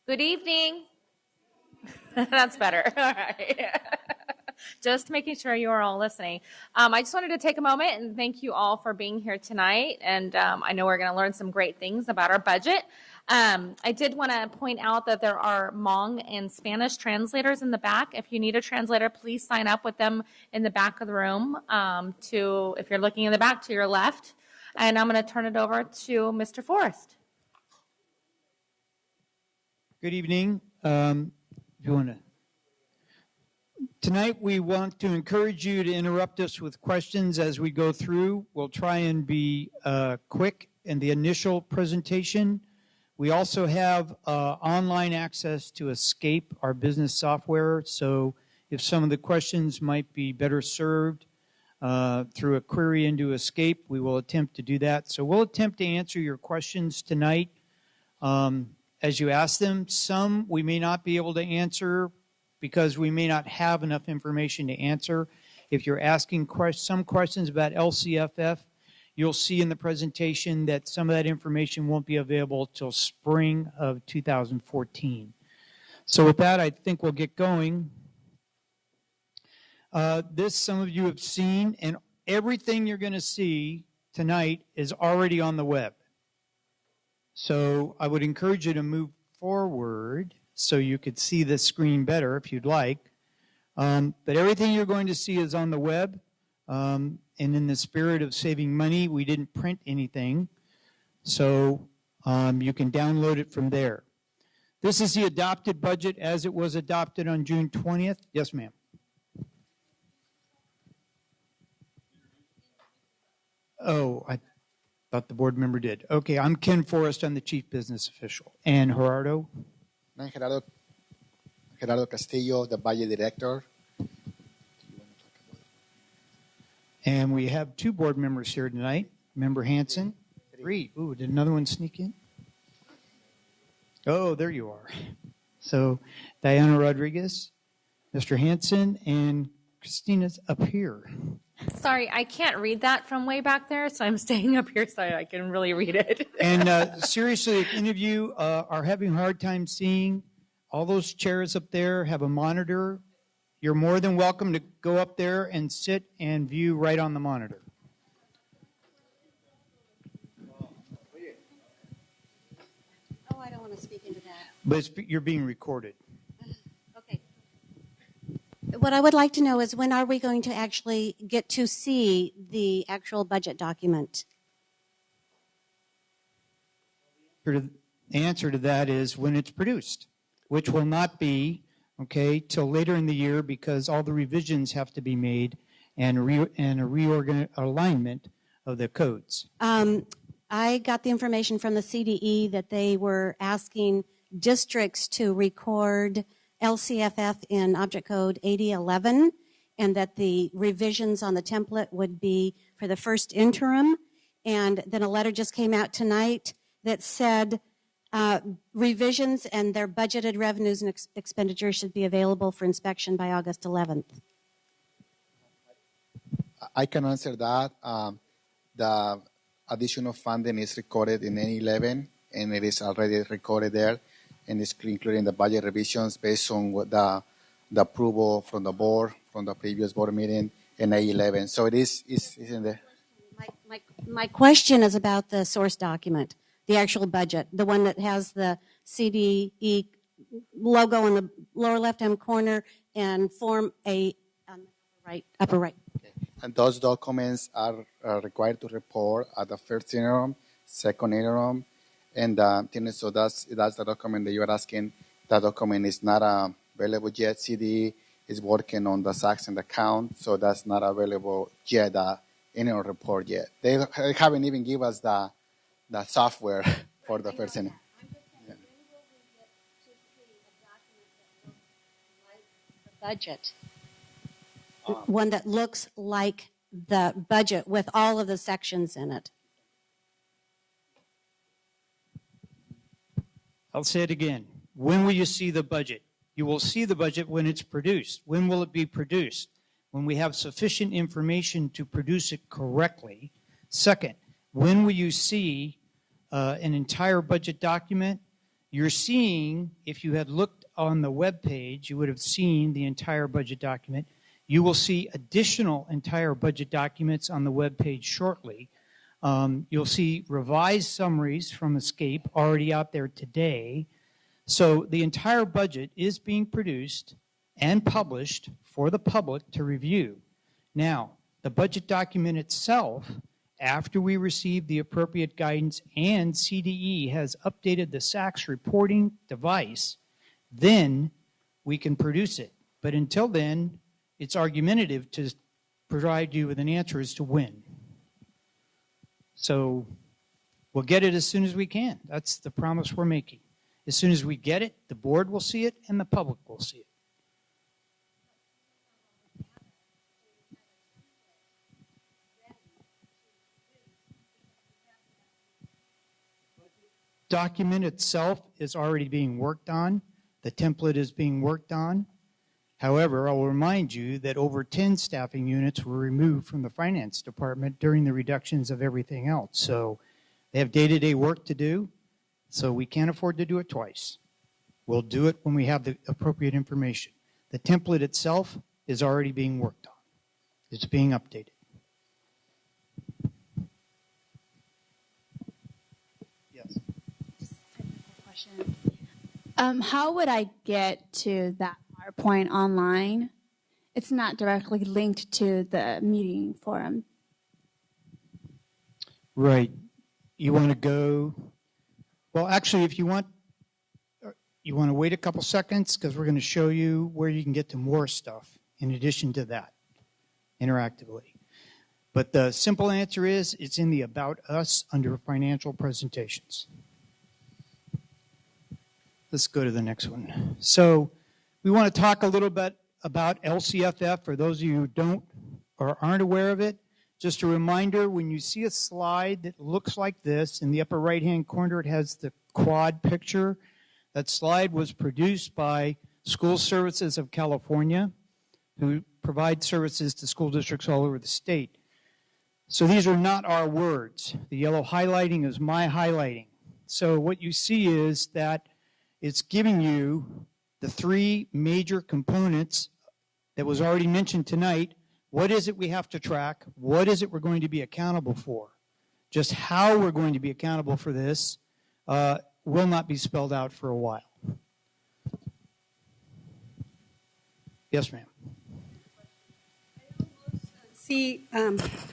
Good evening. That's better. All right. Just making sure you are all listening. I just wanted to take a moment and thank you all for being here tonight. And I know we're going to learn some great things about our budget. I did want to point out that there are Hmong and Spanish translators in the back. If you need a translator, please sign up with them in the back of the room. If you're looking in the back to your left. And I'm going to turn it over to Mr. Forrest. Good evening. Tonight we want to encourage you to interrupt us with questions as we go through. We'll try and be quick in the initial presentation. We also have online access to Escape, our business software. So if some of the questions might be better served through a query into Escape, we will attempt to do that. So we'll attempt to answer your questions tonight. As you ask them, some we may not be able to answer because we may not have enough information to answer. If you're asking some questions about LCFF, you'll see in the presentation that some of that information won't be available till spring of 2014. So with that, I think we'll get going. This some of you have seen, and everything you're going to see tonight is already on the web. So I would encourage you to move forward so you could see the screen better if you'd like. But everything you're going to see is on the web. And in the spirit of saving money, we didn't print anything. So you can download it from there. This is the adopted budget as it was adopted on June 20th. Yes, ma'am. Oh, I thought the board member did. Okay, I'm Ken Forrest. I'm the chief business official. And Gerardo? I'm Gerardo Castillo, the budget director. And we have two board members here tonight. Member Hanson. Three. Ooh, did another one sneak in? Oh, there you are. So Diana Rodriguez, Mr. Hanson, and Christina's up here. Sorry, I can't read that from way back there, so I'm staying up here so I can really read it. And seriously, if any of you are having a hard time seeing, all those chairs up there have a monitor. You're more than welcome to go up there and sit and view right on the monitor. Oh, I don't want to speak into that. But you're being recorded. Okay. What I would like to know is when are we going to actually get to see the actual budget document? The answer to that is when it's produced, which will not be, till later in the year because all the revisions have to be made and a alignment of the codes. I got the information from the CDE that they were asking districts to record LCFF in object code 8011 and that the revisions on the template would be for the first interim. And then a letter just came out tonight that said revisions and their budgeted revenues and expenditures should be available for inspection by August 11th. I can answer that. The additional funding is recorded in N11, and it is already recorded there, and it's including the budget revisions based on what the approval from the board, from the previous board meeting in A11. So it is in there. My question is about the source document, the actual budget, the one that has the CDE logo in the lower left-hand corner and Form A on the upper right. Okay. And those documents are required to report at the first interim, second interim, and so that's the document that you are asking. That document is not available yet. CDE is working on the SACs and the count, so that's not available yet, the interim report yet. They haven't even given us the software for the first interim. Yeah. When will we get to see a document that looks like the budget? One that looks like the budget with all of the sections in it. I'll say it again. When will you see the budget? You will see the budget when it's produced. When will it be produced? When we have sufficient information to produce it correctly. Second, when will you see an entire budget document? you're seeing, if you had looked on the web page, you would have seen the entire budget document. You will see additional entire budget documents on the web page shortly. You'll see revised summaries from Escape already out there today. So the entire budget is being produced and published for the public to review. Now, the budget document itself, after we receive the appropriate guidance and CDE has updated the SACS reporting device, then we can produce it. But until then, it's argumentative to provide you with an answer as to when. So we'll get it as soon as we can. That's the promise we're making. As soon as we get it, the board will see it and the public will see it. Document itself is already being worked on. The template is being worked on. However, I'll remind you that over 10 staffing units were removed from the finance department during the reductions of everything else. So they have day-to-day work to do, so we can't afford to do it twice. We'll do it when we have the appropriate information. The template itself is already being worked on. It's being updated. Yes. Question. How would I get to that PowerPoint online? It's not directly linked to the meeting forum. Right. You want to go, well, actually, if you want to wait a couple seconds because we're going to show you where you can get to more stuff in addition to that interactively. But the simple answer is it's in the About Us under Financial Presentations. Let's go to the next one. So we want to talk a little bit about LCFF for those of you who don't or aren't aware of it. Just a reminder, when you see a slide that looks like this, in the upper right-hand corner it has the quad picture. That slide was produced by School Services of California, who provide services to school districts all over the state. So these are not our words. The yellow highlighting is my highlighting. So what you see is that it's giving you the three major components that was already mentioned tonight. What is it we have to track? What is it we're going to be accountable for? Just how we're going to be accountable for this will not be spelled out for a while. Yes, ma'am. See,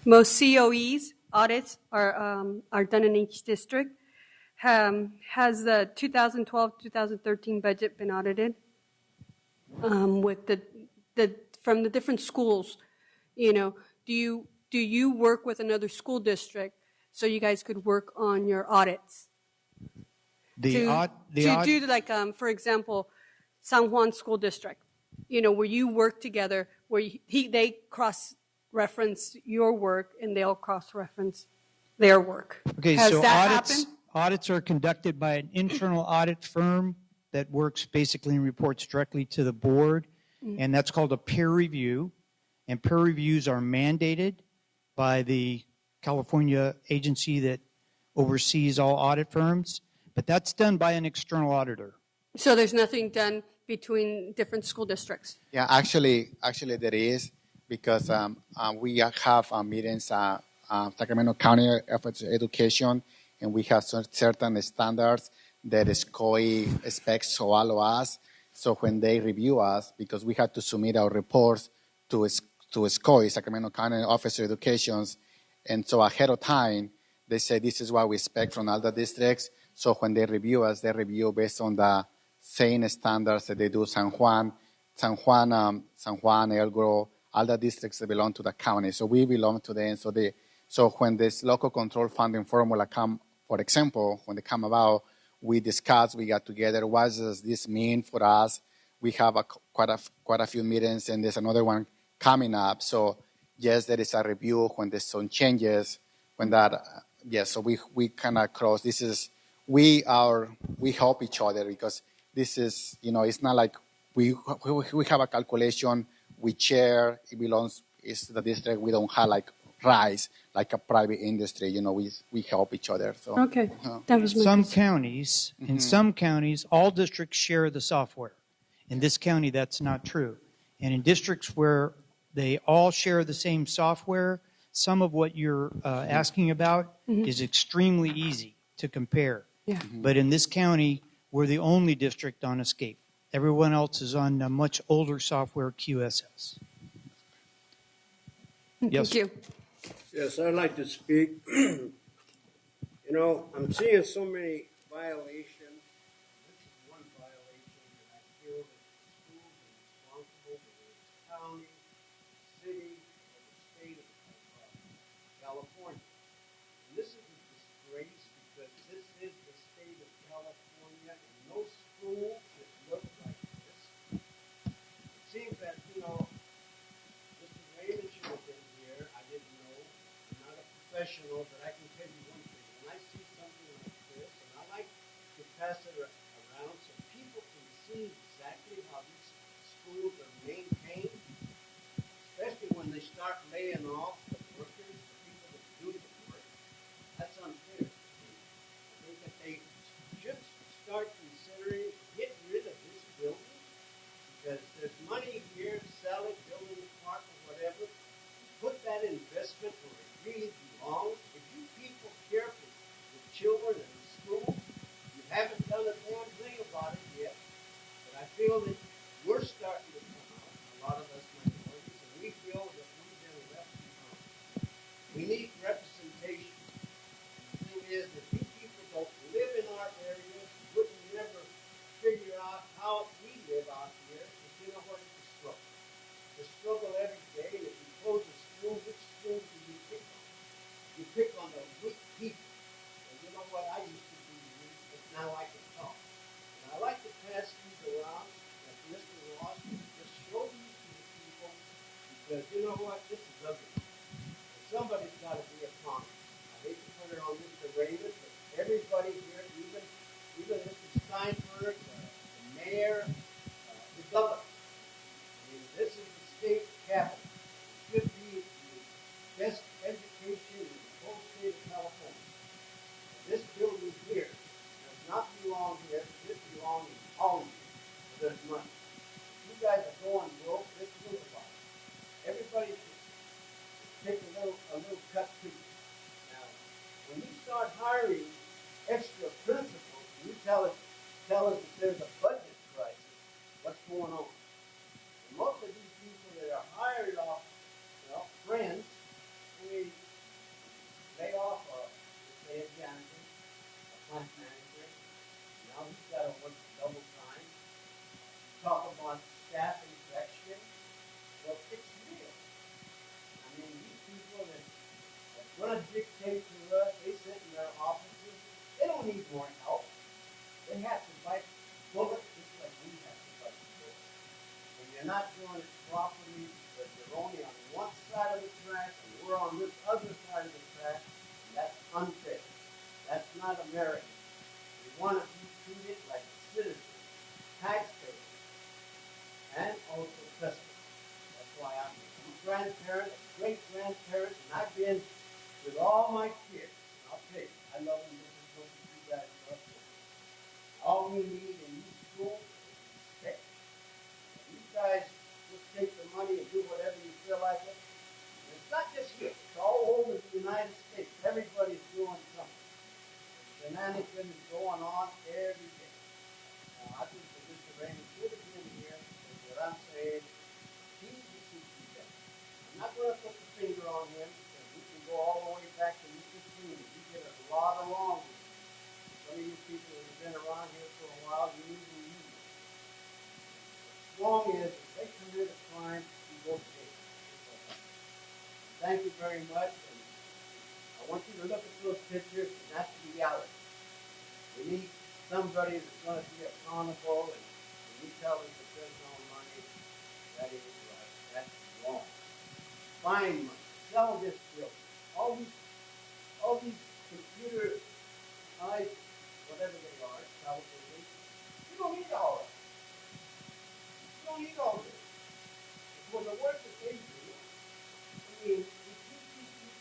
most COEs audits are done in each district. Has the 2012-2013 budget been audited with the from the different schools? You know, do you work with another school district so you guys could work on your audits? To do like, for example, San Juan School District, you know, where you work together, where they cross-reference your work and they'll cross-reference their work. Okay, Has so that happened? audits are conducted by an internal audit firm that works basically and reports directly to the board, and that's called a peer review. And peer reviews are mandated by the California agency that oversees all audit firms. But that's done by an external auditor. So there's nothing done between different school districts? Yeah, actually there is, because we have meetings Sacramento County Office of Education, and we have certain standards that SCOE expects to all of us. So when they review us, because we have to submit our reports to SCOE, Sacramento County Office of Education, and so ahead of time, they say this is what we expect from all the districts. So when they review us, they review based on the same standards that they do San Juan, El Grove, all the districts that belong to the county. So we belong to them. So when this local control funding formula come, for example, when they come about, we discuss, we got together, what does this mean for us? We have quite a few meetings, and there's another one coming up. So yes, there is a review when there's some changes, when that, yes, so we kind of cross, this is, we help each other, because this is, you know, it's not like we have a calculation, we share, it belongs, it's the district, we don't have like, rise like a private industry. You know, we help each other. So Okay, that was my Some concern. counties, in some counties, all districts share the software. In this county, that's not true. And in districts where they all share the same software, some of what you're asking about is extremely easy to compare. Yeah. But in this county, we're the only district on Escape. Everyone else is on a much older software, QSS. Yes. Thank you. Yes, I'd like to speak. You know, I'm seeing so many violations. This is one violation that I feel that schools are responsible, whether it's county, city, or the state of California. And this is a disgrace because this is the state of California, and no school should look like this. It seems that, you know, Mr. Raymond should have been here. I didn't know. I'm not a professional, but I can tell you one thing. When I see something like this, and I like to pass it around so people can see exactly how these schools are maintained, especially when they start laying off the workers, the people that do the work. That's unfair. I think that they should start considering getting rid of this building because there's money here, sell it, build a park or whatever. Put that investment where it really belongs. If you people care for the children in the school, you haven't done a damn thing about it yet. But I feel that we're starting to come out, a lot of us minorities, and we feel that we've been left behind. We need representation. The thing is that you people don't live in our areas, wouldn't never figure out how we live out here, because you know what, it's a struggle. The struggle every day, and if you close a school, which school do you pick on? You pick on the weak people. And you know what, I used to be weak, but now I can talk. And I like to pass these around, like Mr. Ross, just show these to the people, because you know what, this is ugly. And somebody's got to be upon it. I hate to put it on Mr. Raymond, but everybody here, even Mr. Steinberg, the mayor, the governor. I mean, this is the state capital. It should be the best education in the whole state of California. This building here does not belong here. This belongs in Hollywood. There's money. If you guys are going broke, just think about it. Everybody should take a little cut too. Now, when you start hiring extra principals, you tell us that there's a budget crisis. What's going on? And most of these people that are hired off, well, friends, we lay off say a janitor, a plant manager. Now he's got to work double time. Talk about staff infection. Well, it's real. I mean, these people that are going to dictate to us, they sit in their offices. They don't need more help. They have to bite bullets just like we have to bite bullets. And you're not doing it properly because you're only on one side of the track and we're on this other side of the track. And that's unfair. That's not American. We want to be treated like citizens, taxpayers, and also customers. That's why I'm a grandparent, a great-grandparent, and I've been with all my kids. And I'll tell you, I love them just as much as you guys love them. All we need in these schools is respect. And you guys just take the money and do whatever you feel like it. And it's not just here. It's all over the United States. Everybody's doing something. Shenanigans going on every day. I think that Mr. Raymond should have been here, and what I'm saying, he needs to be better. I'm not going to put the finger on him, because we can go all the way back to Mr. Sweeney. He did a lot of wrong. Some of you people that have been around here for a while, you need to use it. What's wrong is, if they commit a crime, you go to jail. Thank you very much, and I want you to look at those pictures, and that's the reality. We need somebody that's going to be accountable, and when you tell us that there's no money, that ain't right. That's wrong. Find money. Sell this building. All these computer eyes, whatever they are, television, you don't need all of it. You don't need all of it. For the work that they do, I mean, if you keep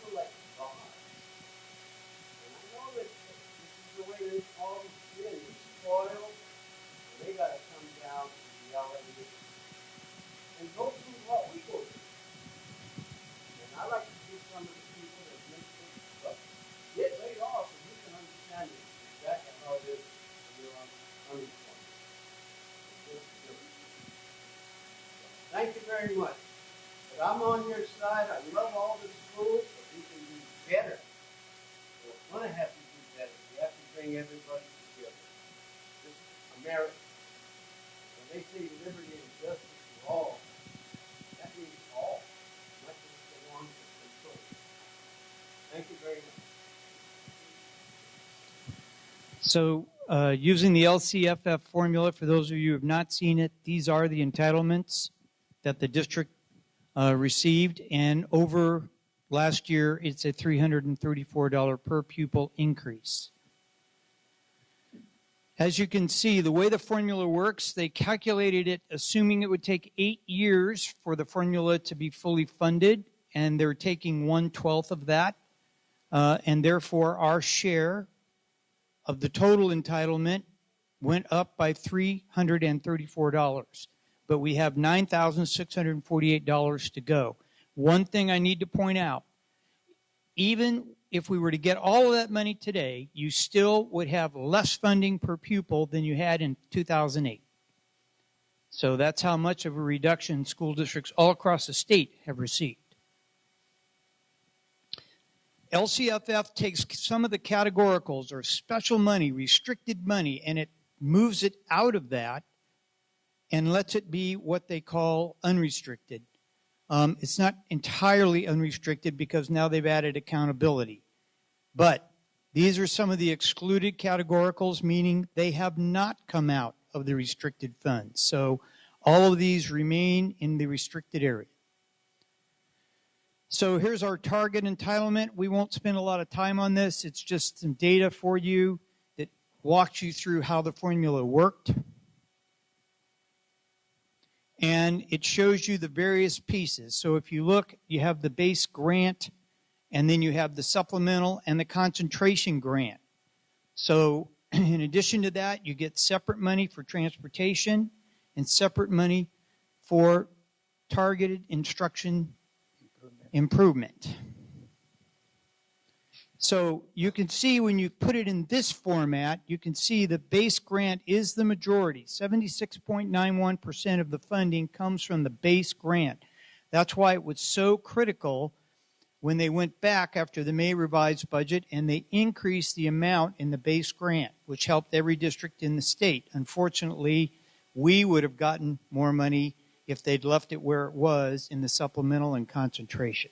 reality is. And go through what we go through. And I like to see some of the people that make things, look, get laid off and you can understand it exactly how it is when you're on unemployment. It's just different. Thank you very much. But I'm on your side. I love all the schools, but we can do better. We're going to have to do better. We have to bring everybody together. This is America. When they say liberty and justice for all, that means all, not just the ones that control. Thank you very much. So using the LCFF formula, for those of you who have not seen it, these are the entitlements that the district received. And over last year, it's a $334 per pupil increase. As you can see, the way the formula works, they calculated it assuming it would take 8 years for the formula to be fully funded, and they're taking 1/12 of that. And therefore, our share of the total entitlement went up by $334. But we have $9,648 to go. One thing I need to point out, even if we were to get all of that money today, you still would have less funding per pupil than you had in 2008. So that's how much of a reduction school districts all across the state have received. LCFF takes some of the categoricals or special money, restricted money, and it moves it out of that and lets it be what they call unrestricted. It's not entirely unrestricted because now they've added accountability. But these are some of the excluded categoricals, meaning they have not come out of the restricted funds. So all of these remain in the restricted area. So here's our target entitlement. We won't spend a lot of time on this. It's just some data for you that walks you through how the formula worked. And it shows you the various pieces. So if you look, you have the base grant, and then you have the supplemental and the concentration grant. So in addition to that, you get separate money for transportation and separate money for targeted instruction improvement. So you can see when you put it in this format, you can see the base grant is the majority. 76.91% of the funding comes from the base grant. That's why it was so critical when they went back after the May revised budget and they increased the amount in the base grant, which helped every district in the state. Unfortunately, we would have gotten more money if they'd left it where it was in the supplemental and concentration.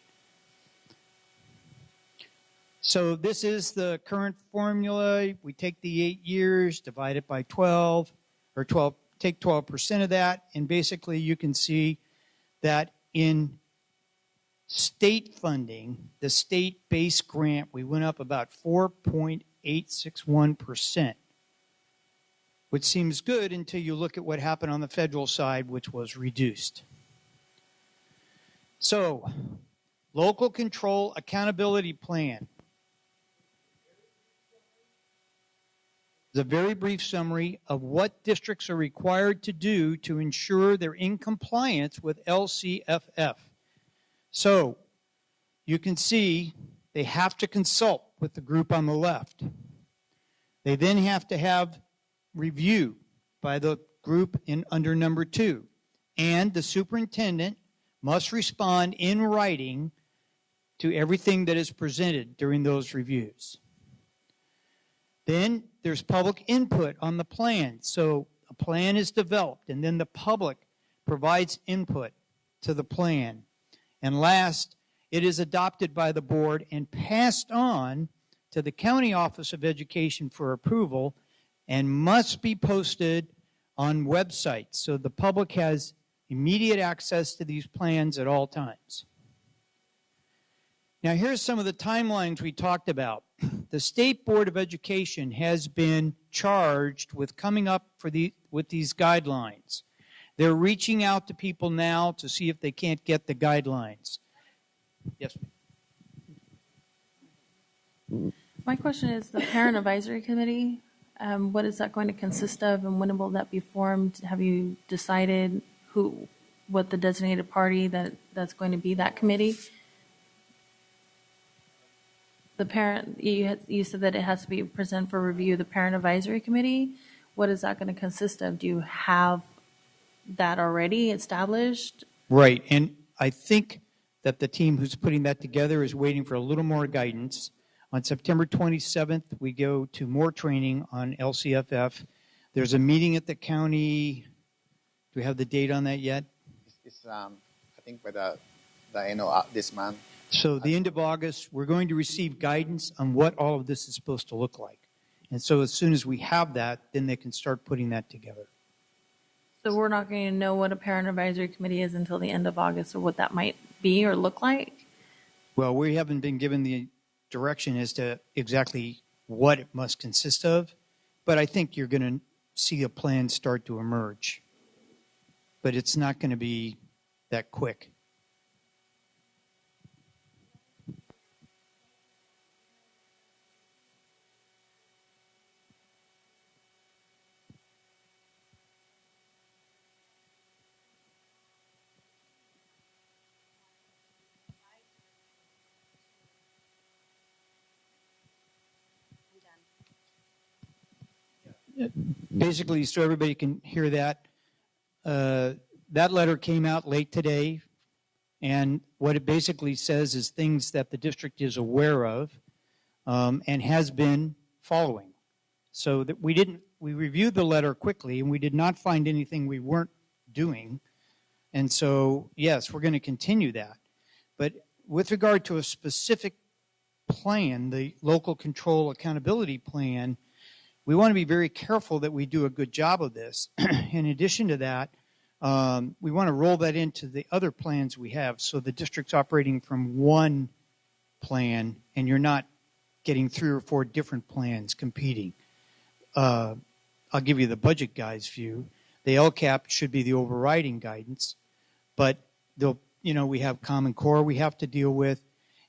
So this is the current formula. We take the 8 years, divide it by 12, or 12, take 12% of that, and basically you can see that in state funding, the state base grant, we went up about 4.861%. Which seems good until you look at what happened on the federal side, which was reduced. So, local control accountability plan. The very brief summary of what districts are required to do to ensure they're in compliance with LCFF. So, you can see they have to consult with the group on the left. They then have to have review by the group in under number 2. And the superintendent must respond in writing to everything that is presented during those reviews. Then there's public input on the plan. So a plan is developed and then the public provides input to the plan. And last, it is adopted by the board and passed on to the County Office of Education for approval and must be posted on websites so the public has immediate access to these plans at all times. Now here's some of the timelines we talked about. The State Board of Education has been charged with coming up with these guidelines. They're reaching out to people now to see if they can't get the guidelines. Yes, ma'am. My question is the Parent Advisory Committee. What is that going to consist of, and when will that be formed? Have you decided what the designated party that's going to be that committee? The parent, you said that it has to be presented for review. The parent advisory committee, what is that going to consist of? Do you have that already established? Right, and I think that the team who's putting that together is waiting for a little more guidance. On September 27th, we go to more training on LCFF. There's a meeting at the county. Do we have the date on that yet? It's I think by the end of this month. So the end of August, we're going to receive guidance on what all of this is supposed to look like. And so as soon as we have that, then they can start putting that together. So we're not going to know what a parent advisory committee is until the end of August, or what that might be or look like? Well, we haven't been given the direction as to exactly what it must consist of, but I think you're going to see a plan start to emerge. But it's not going to be that quick. Basically, so everybody can hear that, that letter came out late today, and what it basically says is things that the district is aware of and has been following. So that we reviewed the letter quickly, and we did not find anything we weren't doing. And so, yes, we're going to continue that. But with regard to a specific plan, the local control accountability plan, we want to be very careful that we do a good job of this. In addition to that, we want to roll that into the other plans we have. So the district's operating from one plan, and you're not getting 3 or 4 different plans competing. I'll give you the budget guy's view. The LCAP should be the overriding guidance, but we have Common Core we have to deal with,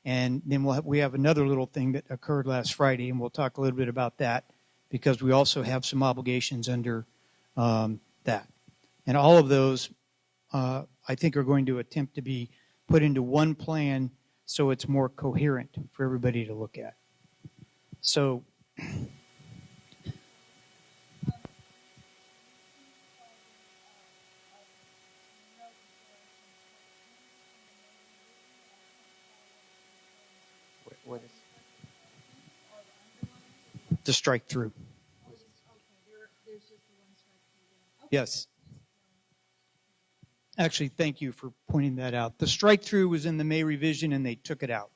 and then we have another little thing that occurred last Friday, and we'll talk a little bit about that, because we also have some obligations under that. And all of those, I think, are going to attempt to be put into one plan so it's more coherent for everybody to look at. So, what is the strike through? Yes. Actually, thank you for pointing that out. The strike through was in the May revision, and they took it out.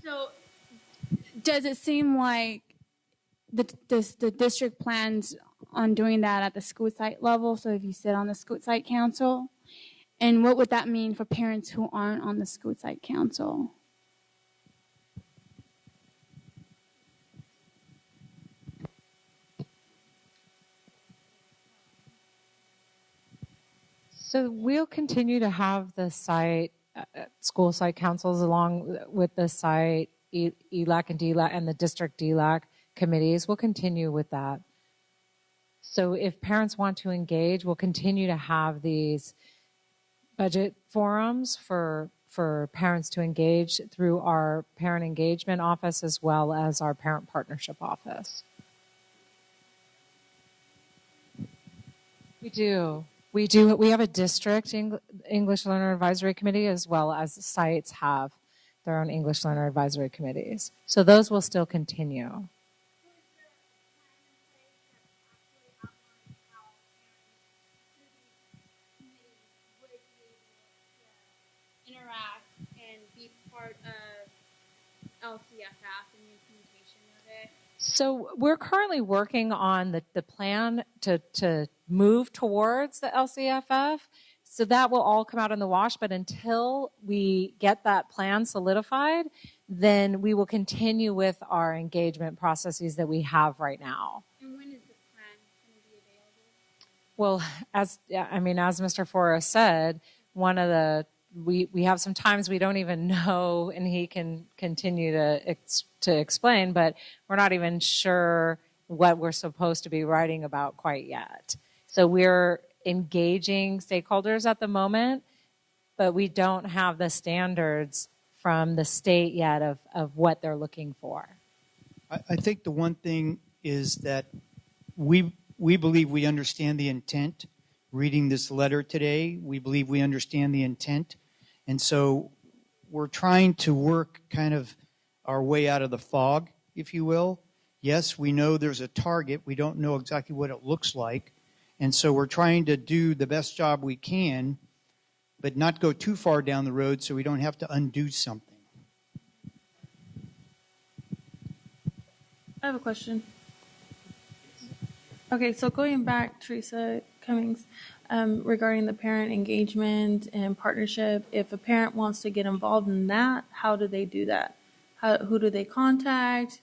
So does it seem like the district plans on doing that at the school site level? So if you sit on the school site council, and what would that mean for parents who aren't on the school site council? So we'll continue to have the site, school site councils along with the site, ELAC and DLAC and the district DLAC committees. We'll continue with that. So if parents want to engage, we'll continue to have these budget forums for parents to engage through our parent engagement office as well as our parent partnership office. We do. We have a district English Learner Advisory Committee, as well as sites have their own English Learner Advisory Committees. So those will still continue. Interact and be part of LCFF and the implementation of it? So we're currently working on the plan to move towards the LCFF. So that will all come out in the wash, but until we get that plan solidified, then we will continue with our engagement processes that we have right now. And when is the plan going to be available? Well, as Mr. Forrest said, we have some times we don't even know, and he can continue to explain, but we're not even sure what we're supposed to be writing about quite yet. So we're engaging stakeholders at the moment, but we don't have the standards from the state yet of what they're looking for. I think the one thing is that we believe we understand the intent. Reading this letter today, we believe we understand the intent. And so we're trying to work kind of our way out of the fog, if you will. Yes, we know there's a target. We don't know exactly what it looks like. And so we're trying to do the best job we can, but not go too far down the road so we don't have to undo something. I have a question. Okay, so going back, Teresa Cummings, regarding the parent engagement and partnership, if a parent wants to get involved in that, how do they do that? Who do they contact?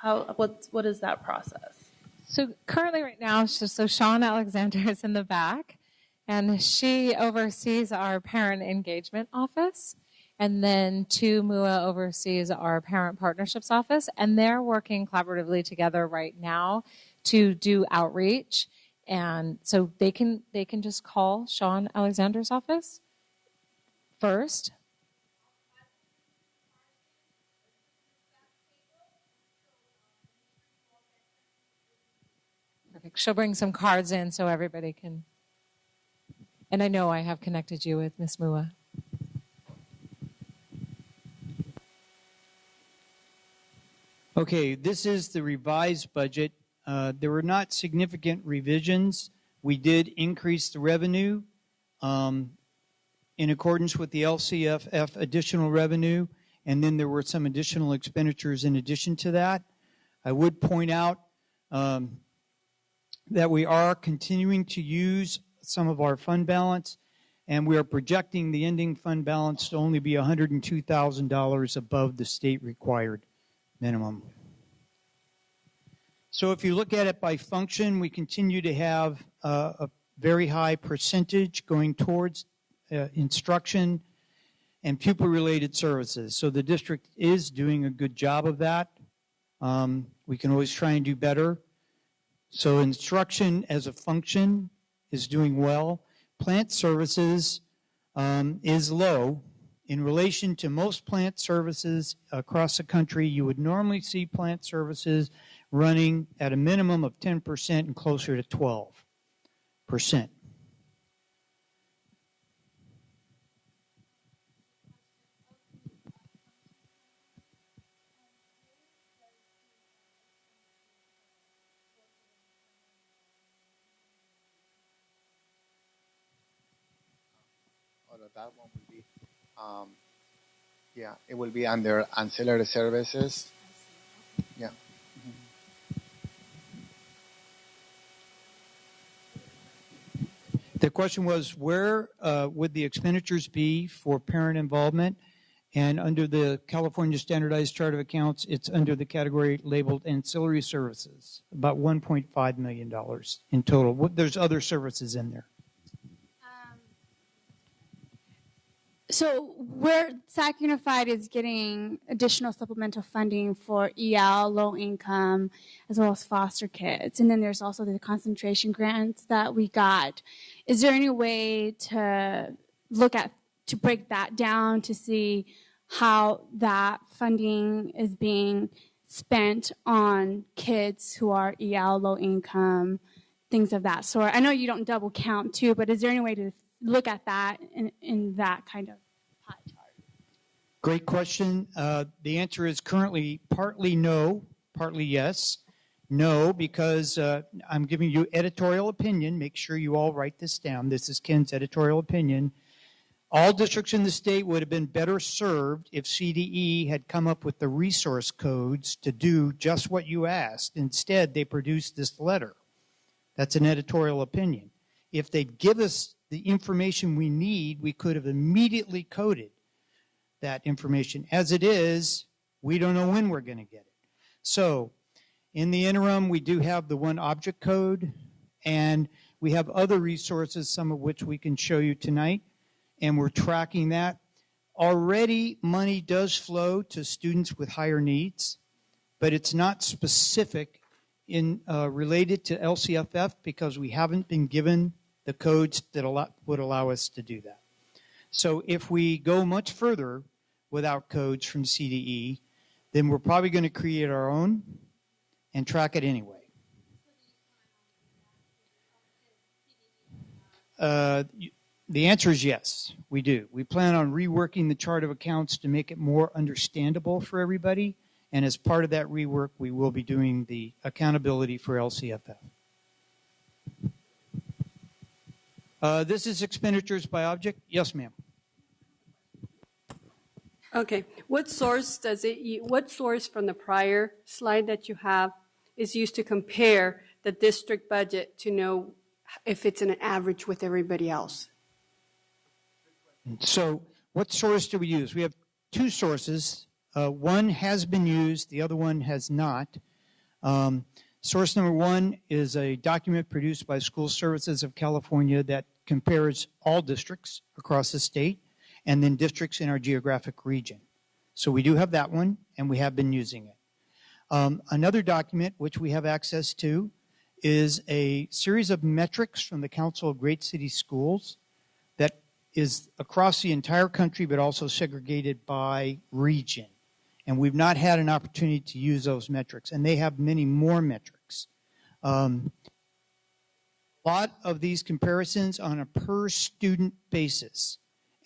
What is that process? So currently right now, so Sean Alexander is in the back, and she oversees our parent engagement office. And then Tu Mua oversees our parent partnerships office, and they're working collaboratively together right now to do outreach. And so they can just call Sean Alexander's office first. Perfect. She'll bring some cards in so everybody can. And I know I have connected you with Ms. Mua. Okay, this is the revised budget. There were not significant revisions. We did increase the revenue in accordance with the LCFF additional revenue, and then there were some additional expenditures in addition to that. I would point out that we are continuing to use some of our fund balance, and we are projecting the ending fund balance to only be $102,000 above the state required minimum. So if you look at it by function, we continue to have a very high percentage going towards instruction and pupil-related services. So the district is doing a good job of that. We can always try and do better. So instruction as a function is doing well. Plant services is low. In relation to most plant services across the country, you would normally see plant services running at a minimum of 10% and closer to 12%. That one will be, it will be under ancillary services. Yeah. The question was, where would the expenditures be for parent involvement? And under the California Standardized Chart of Accounts, it's under the category labeled ancillary services, about $1.5 million in total. There's other services in there. So where SAC Unified is getting additional supplemental funding for EL, low income, as well as foster kids. And then there's also the concentration grants that we got. Is there any way to to break that down to see how that funding is being spent on kids who are EL, low income, things of that sort? I know you don't double count too, but is there any way to look at that in that kind of pie chart? Great question. The answer is currently partly no, partly yes. No, because I'm giving you editorial opinion. Make sure you all write this down. This is Ken's editorial opinion. All districts in the state would have been better served if CDE had come up with the resource codes to do just what you asked. Instead, they produced this letter. That's an editorial opinion. If they'd give us the information we need, we could have immediately coded that information. As it is, we don't know when we're going to get it. So in the interim, we do have the one object code, and we have other resources, some of which we can show you tonight, and we're tracking that. Already, money does flow to students with higher needs, but it's not specific in related to LCFF because we haven't been given the codes that would allow us to do that. So if we go much further without codes from CDE, then we're probably going to create our own and track it anyway. The answer is yes, we do. We plan on reworking the chart of accounts to make it more understandable for everybody. And as part of that rework, we will be doing the accountability for LCFF. This is expenditures by object. Yes, ma'am. Okay. What source from the prior slide that you have is used to compare the district budget to know if it's an average with everybody else? So what source do we use? We have two sources. One has been used, the other one has not. Source number one is a document produced by School Services of California that compares all districts across the state and then districts in our geographic region. So we do have that one, and we have been using it. Another document which we have access to is a series of metrics from the Council of Great City Schools that is across the entire country, but also segregated by region. And we've not had an opportunity to use those metrics, and they have many more metrics. A lot of these comparisons on a per student basis,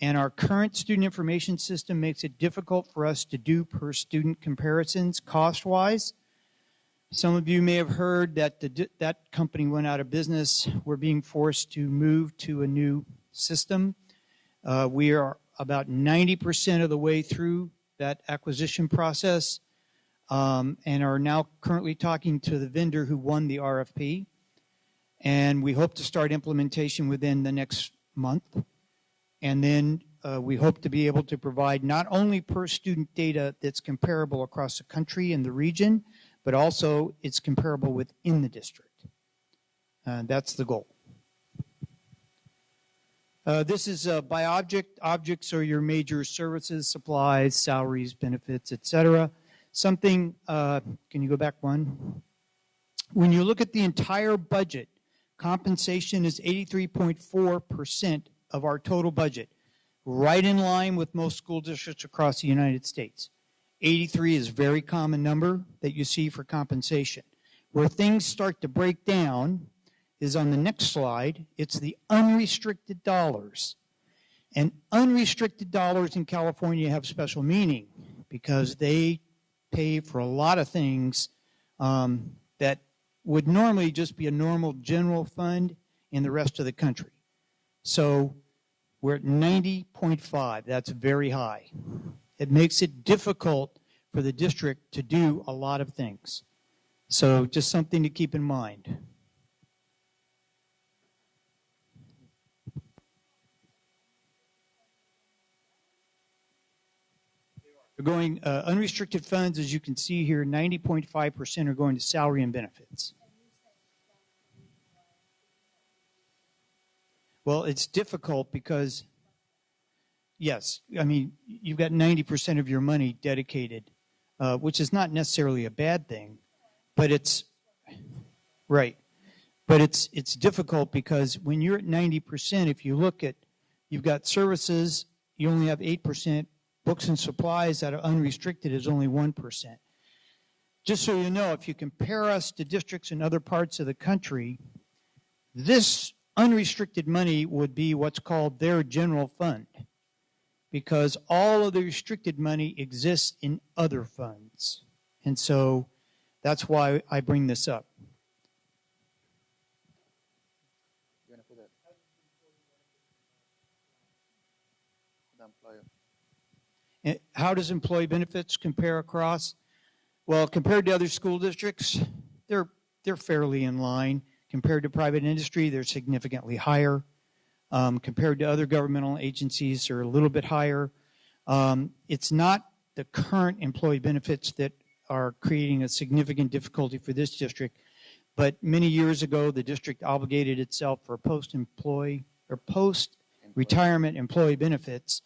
and our current student information system makes it difficult for us to do per student comparisons cost-wise. Some of you may have heard that that company went out of business. We're being forced to move to a new system. We are about 90% of the way through that acquisition process and are now currently talking to the vendor who won the RFP. And we hope to start implementation within the next month. And then we hope to be able to provide not only per student data that's comparable across the country and the region, but also it's comparable within the district. That's the goal. This is by object. Objects are your major services, supplies, salaries, benefits, etc. Something, can you go back one? When you look at the entire budget, compensation is 83.4% of our total budget, right in line with most school districts across the United States. 83 is a very common number that you see for compensation. Where things start to break down is on the next slide. It's the unrestricted dollars. And unrestricted dollars in California have special meaning because they pay for a lot of things that would normally just be a normal general fund in the rest of the country. So we're at 90.5. That's very high. It makes it difficult for the district to do a lot of things. So just something to keep in mind. We're going unrestricted funds, as you can see here, 90.5% are going to salary and benefits. Well, it's difficult because, yes, I mean, you've got 90% of your money dedicated, which is not necessarily a bad thing, but it's, right. But it's difficult because when you're at 90%, if you look at, you've got services, you only have 8%, books and supplies that are unrestricted is only 1%. Just so you know, if you compare us to districts in other parts of the country, this unrestricted money would be what's called their general fund because all of the restricted money exists in other funds. And so that's why I bring this up. And how does employee benefits compare across? Well, compared to other school districts, they're fairly in line. Compared to private industry, they're significantly higher. compared to other governmental agencies are a little bit higher. It's not the current employee benefits that are creating a significant difficulty for this district, but many years ago, the district obligated itself for post-retirement employee benefits,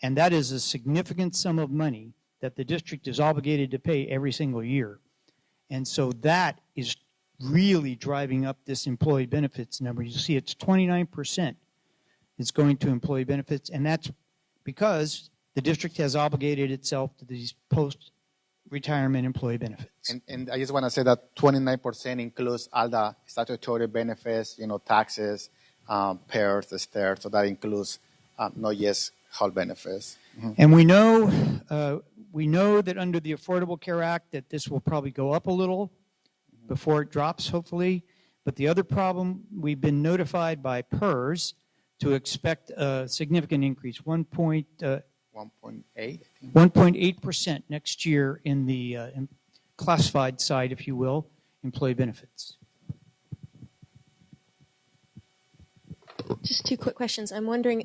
and that is a significant sum of money that the district is obligated to pay every single year. And so that is really driving up this employee benefits number. You see it's 29% is going to employee benefits, and that's because the district has obligated itself to these post-retirement employee benefits. And I just want to say that 29% includes all the statutory benefits, taxes, pairs, the stairs, so that includes not just health benefits. Mm-hmm. And we know that under the Affordable Care Act that this will probably go up a little before it drops, hopefully. But the other problem, we've been notified by PERS to expect a significant increase, 1.8% next year in the classified side, if you will, employee benefits. Just two quick questions. I'm wondering,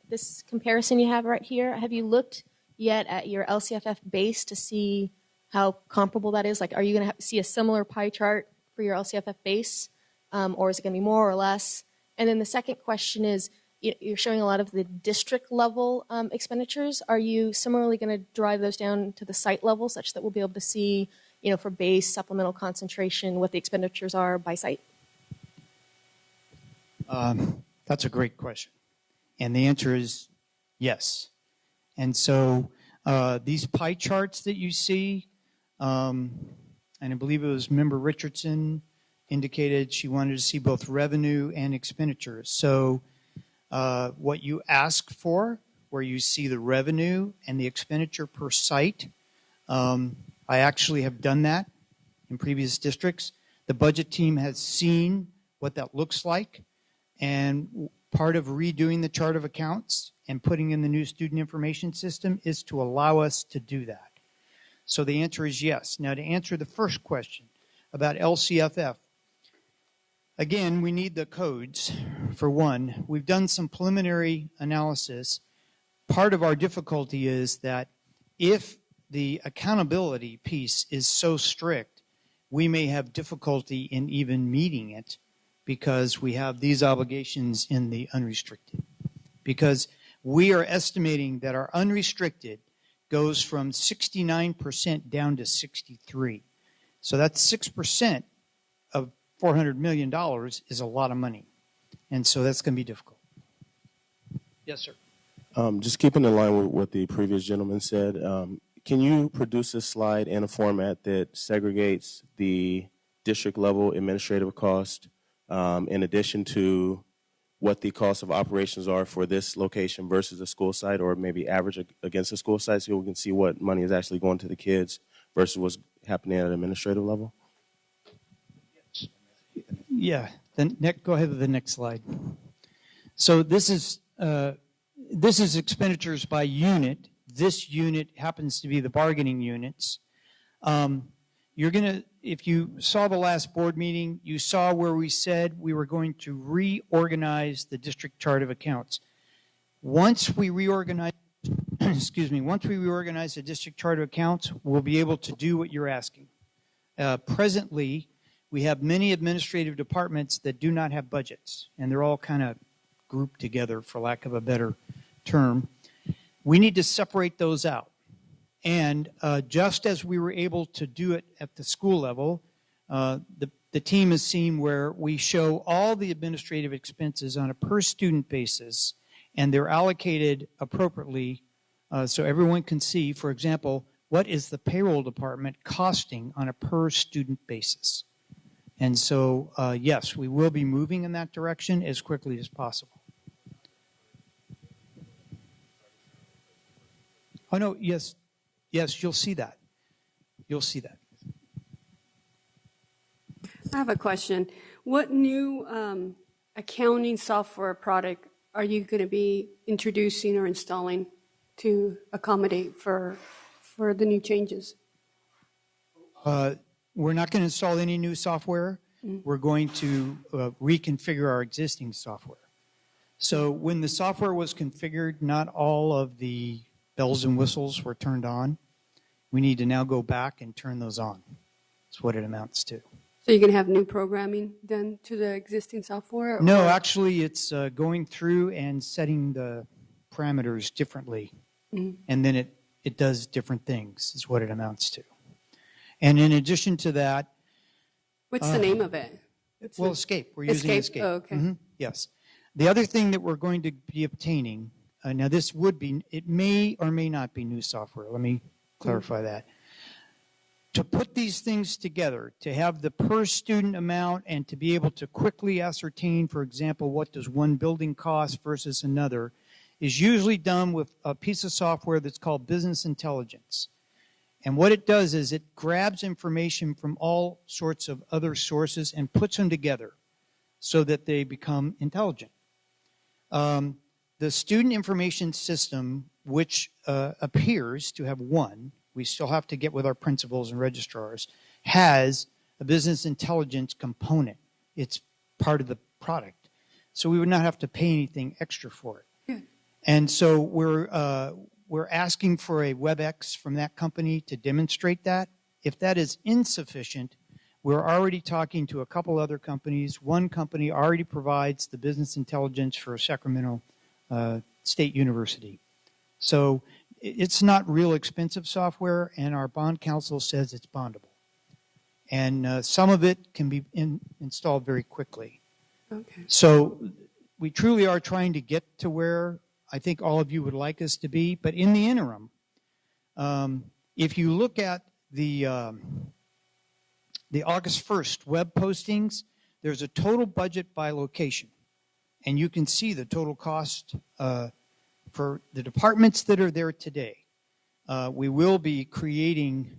this comparison you have right here, have you looked yet at your LCFF base to see how comparable that is? Like, are you going to see a similar pie chart for your LCFF base, or is it going to be more or less? And then the second question is, you're showing a lot of the district level expenditures. Are you similarly going to drive those down to the site level such that we'll be able to see, for base, supplemental concentration, what the expenditures are by site? That's a great question. And the answer is yes. And so these pie charts that you see, and I believe it was Member Richardson indicated she wanted to see both revenue and expenditures. So what you ask for, where you see the revenue and the expenditure per site, I actually have done that in previous districts. The budget team has seen what that looks like, and part of redoing the chart of accounts and putting in the new student information system is to allow us to do that. So the answer is yes. Now, to answer the first question about LCFF, again, we need the codes, for one. We've done some preliminary analysis. Part of our difficulty is that if the accountability piece is so strict, we may have difficulty in even meeting it because we have these obligations in the unrestricted. Because we are estimating that our unrestricted goes from 69% down to 63%. So that's 6% of $400 million is a lot of money. And so that's going to be difficult. Yes, sir. Just keeping in line with what the previous gentleman said, can you produce a slide in a format that segregates the district level administrative cost in addition to what the cost of operations are for this location versus a school site, or maybe average against a school site so we can see what money is actually going to the kids versus what's happening at an administrative level? Yeah, then go ahead with the next slide. So this is expenditures by unit. This unit happens to be the bargaining units. If you saw the last board meeting, you saw where we said we were going to reorganize the district chart of accounts. Once we reorganize, once we reorganize the district chart of accounts, we'll be able to do what you're asking. Presently, we have many administrative departments that do not have budgets, and they're all kind of grouped together, for lack of a better term. We need to separate those out. And just as we were able to do it at the school level, the team has seen where we show all the administrative expenses on a per student basis, and they're allocated appropriately so everyone can see, for example, what is the payroll department costing on a per student basis. And so, yes, we will be moving in that direction as quickly as possible. Oh, no, yes, you'll see that. You'll see that. I have a question. What new accounting software product are you going to be introducing or installing to accommodate for the new changes? We're not going to install any new software. We're going to reconfigure our existing software. So when the software was configured, not all of the bells and whistles were turned on. We need to now go back and turn those on. That's what it amounts to. So you're going to have new programming done to the existing software? No, or- actually, it's going through and setting the parameters differently. And then it does different things, is what it amounts to. And in addition to that... What's the name of it? Well, Escape. We're using Escape. Oh, okay. Yes. The other thing that we're going to be obtaining, now this would be, it may or may not be new software. Let me clarify that. To put these things together, to have the per student amount and to be able to quickly ascertain, for example, what does one building cost versus another, is usually done with a piece of software that's called business intelligence. And what it does is it grabs information from all sorts of other sources and puts them together so that they become intelligent. The student information system, which appears to have one, we still have to get with our principals and registrars, has a business intelligence component. It's part of the product. So we would not have to pay anything extra for it. Good. And so we're asking for a WebEx from that company to demonstrate that. If that is insufficient, we're already talking to a couple other companies. One company already provides the business intelligence for Sacramento State University. So it's not real expensive software, and our bond counsel says it's bondable. And some of it can be installed very quickly. Okay. So we truly are trying to get to where I think all of you would like us to be. But in the interim, if you look at the August 1st web postings, there's a total budget by location. And you can see the total cost for the departments that are there today. We will be creating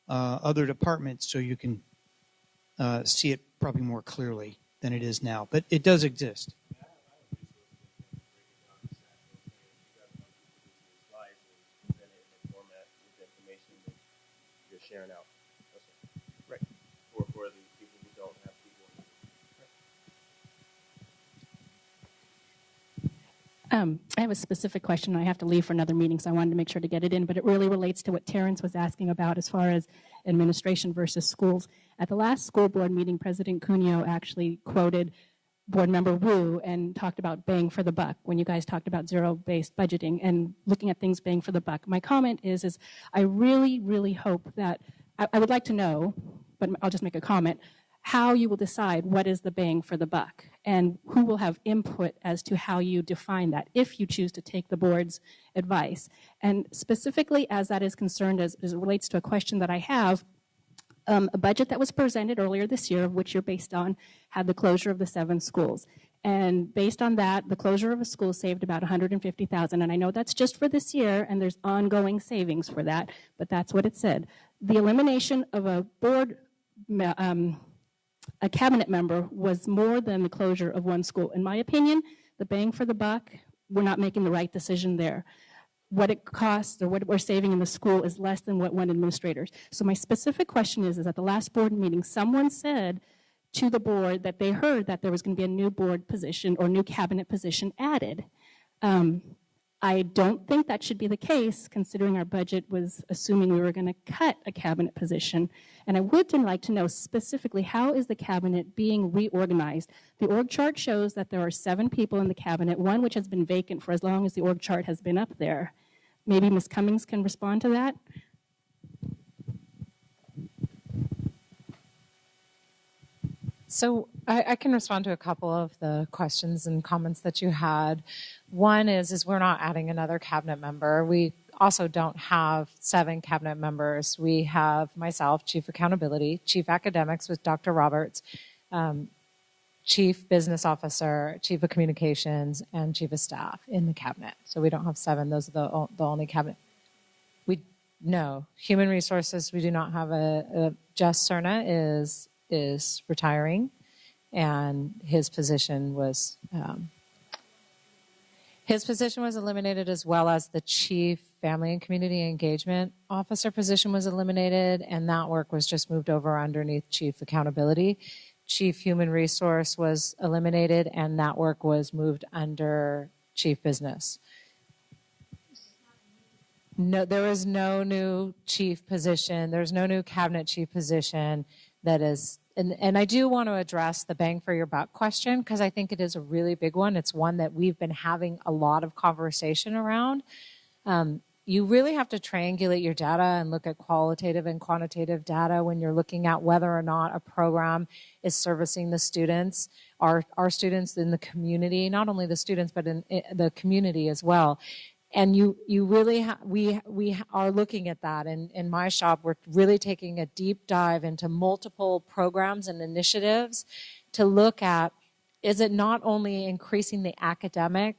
other departments so you can see it probably more clearly than it is now. But it does exist. Sharing out. Right. For the people who don't have people. I have a specific question. I have to leave for another meeting, so I wanted to make sure to get it in, but it really relates to what Terrence was asking about as far as administration versus schools. At the last school board meeting, President Cuneo actually quoted Board Member Wu and talked about bang for the buck when you guys talked about zero-based budgeting and looking at things bang for the buck. My comment is I really, really hope that, I would like to know, but I'll just make a comment, how you will decide what is the bang for the buck and who will have input as to how you define that if you choose to take the board's advice. And specifically as that is concerned, as it relates to a question that I have, a budget that was presented earlier this year, of which you're based on, had the closure of the 7 schools. And based on that, the closure of a school saved about $150,000. And I know that's just for this year, and there's ongoing savings for that, but that's what it said. The elimination of a board, a cabinet member was more than the closure of one school. In my opinion, the bang for the buck, we're not making the right decision there. What it costs or what we're saving in the school is less than what one administrator. So my specific question is at the last board meeting, someone said to the board that they heard that there was going to be a new board position or new cabinet position added. I don't think that should be the case, considering our budget was assuming we were going to cut a cabinet position. And I would like to know specifically, how is the cabinet being reorganized? The org chart shows that there are 7 people in the cabinet, one which has been vacant for as long as the org chart has been up there. Maybe Ms. Cummings can respond to that. So I can respond to a couple of the questions and comments that you had. One is we're not adding another cabinet member. We also don't have 7 cabinet members. We have myself, Chief Accountability, Chief Academics with Dr. Roberts, Chief Business Officer, Chief of Communications, and Chief of Staff in the cabinet. So we don't have 7. Those are the only cabinet. No. Human Resources, we do not have Jess Cerna is retiring, and his position was eliminated, as well as the Chief Family and Community Engagement Officer position was eliminated, and that work was just moved over underneath Chief Accountability. Chief Human Resource was eliminated, and that work was moved under Chief Business. No, there is no new chief position. There's no new cabinet chief position that is, and I do want to address the bang for your buck question, because I think it is a really big one. It's one that we've been having a lot of conversation around. You really have to triangulate your data and look at qualitative and quantitative data when you're looking at whether or not a program is servicing the students, our students in the community, not only the students, but in the community as well. And you really, we are looking at that. And in my shop, we're really taking a deep dive into multiple programs and initiatives to look at, is it not only increasing the academic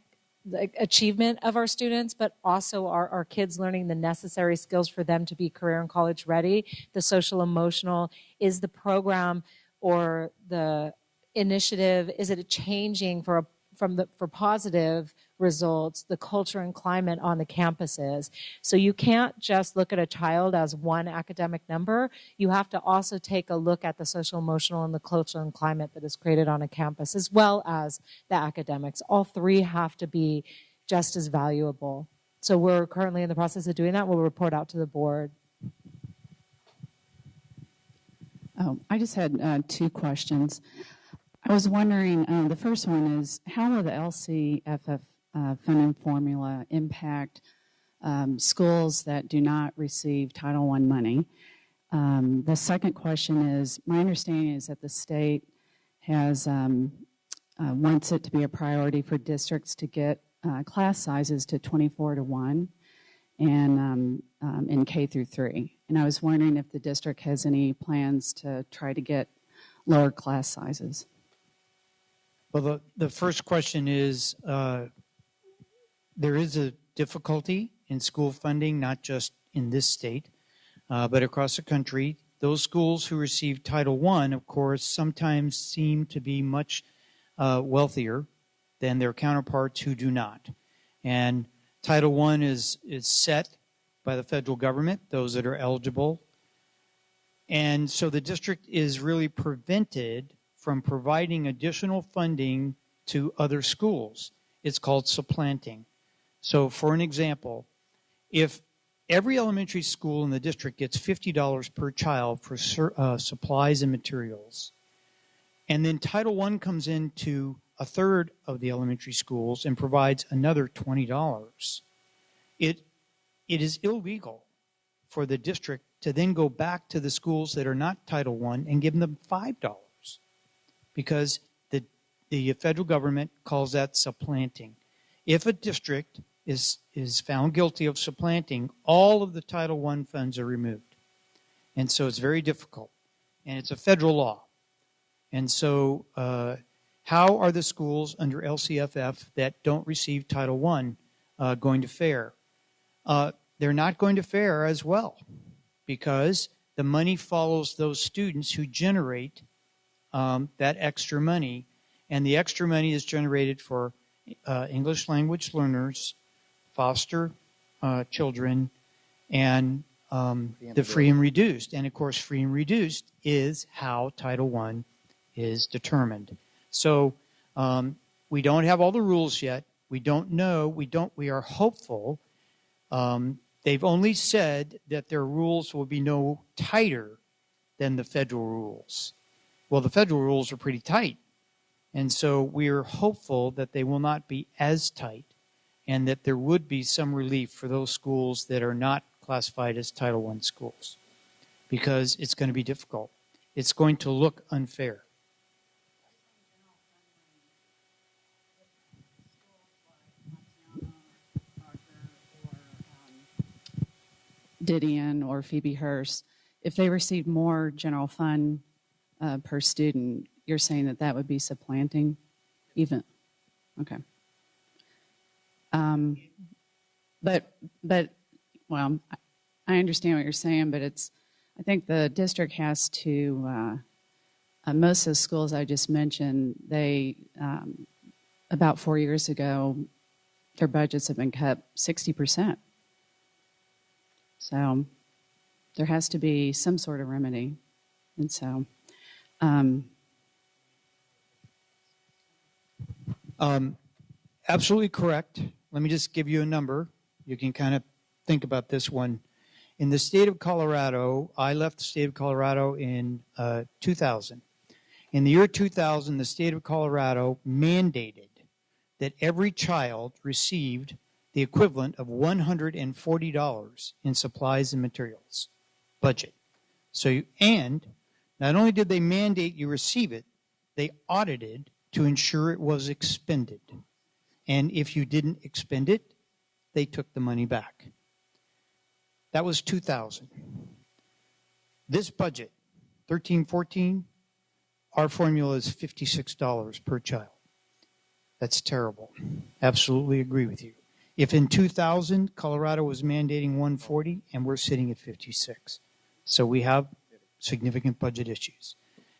achievement of our students, but also our kids learning the necessary skills for them to be career and college ready, the social emotional, is the program or the initiative, is it changing for positive results, the culture and climate on the campuses. So you can't just look at a child as one academic number. You have to also take a look at the social emotional and the culture and climate that is created on a campus, as well as the academics. All three have to be just as valuable. So we're currently in the process of doing that. We'll report out to the board. Oh, I just had two questions. I was wondering, the first one is, how will the LCFF funding formula impact schools that do not receive Title I money? The second question is, my understanding is that the state has wants it to be a priority for districts to get class sizes to 24:1 and in K through 3. And I was wondering if the district has any plans to try to get lower class sizes. Well, the first question is, there is a difficulty in school funding, not just in this state, but across the country. Those schools who receive Title I, of course, sometimes seem to be much wealthier than their counterparts who do not. And Title I is set by the federal government, those that are eligible. And so the district is really prevented from providing additional funding to other schools. It's called supplanting. So for an example, if every elementary school in the district gets $50 per child for supplies and materials, and then Title I comes into a third of the elementary schools and provides another $20, it is illegal for the district to then go back to the schools that are not Title I and give them $5, because the federal government calls that supplanting. If a district is found guilty of supplanting, all of the Title I funds are removed. And so it's very difficult. And it's a federal law. And so how are the schools under LCFF that don't receive Title I going to fare? They're not going to fare as well, because the money follows those students who generate that extra money. And the extra money is generated for English language learners, foster children, and the free and reduced. And of course, free and reduced is how Title I is determined. So we don't have all the rules yet. We don't know. We are hopeful. They've only said that their rules will be no tighter than the federal rules. Well, the federal rules are pretty tight. And so we're hopeful that they will not be as tight, and that there would be some relief for those schools that are not classified as Title I schools, because it's going to be difficult. It's going to look unfair. Didion or Phoebe Hearst, if they received more general fund per student, you're saying that that would be supplanting even? Okay. But well, I understand what you're saying, but I think the district has to, most of the schools I just mentioned, they, about 4 years ago, their budgets have been cut 60%. So there has to be some sort of remedy. And so Absolutely correct. Let me just give you a number. You can kind of think about this one. In the state of Colorado, I left the state of Colorado in 2000. In the year 2000, the state of Colorado mandated that every child received the equivalent of $140 in supplies and materials budget. And not only did they mandate you receive it, they audited to ensure it was expended. And if you didn't expend it, they took the money back. That was 2000. This budget, 13-14, our formula is $56 per child. That's terrible. Absolutely agree with you. If in 2000, Colorado was mandating 140 and we're sitting at 56. So we have significant budget issues.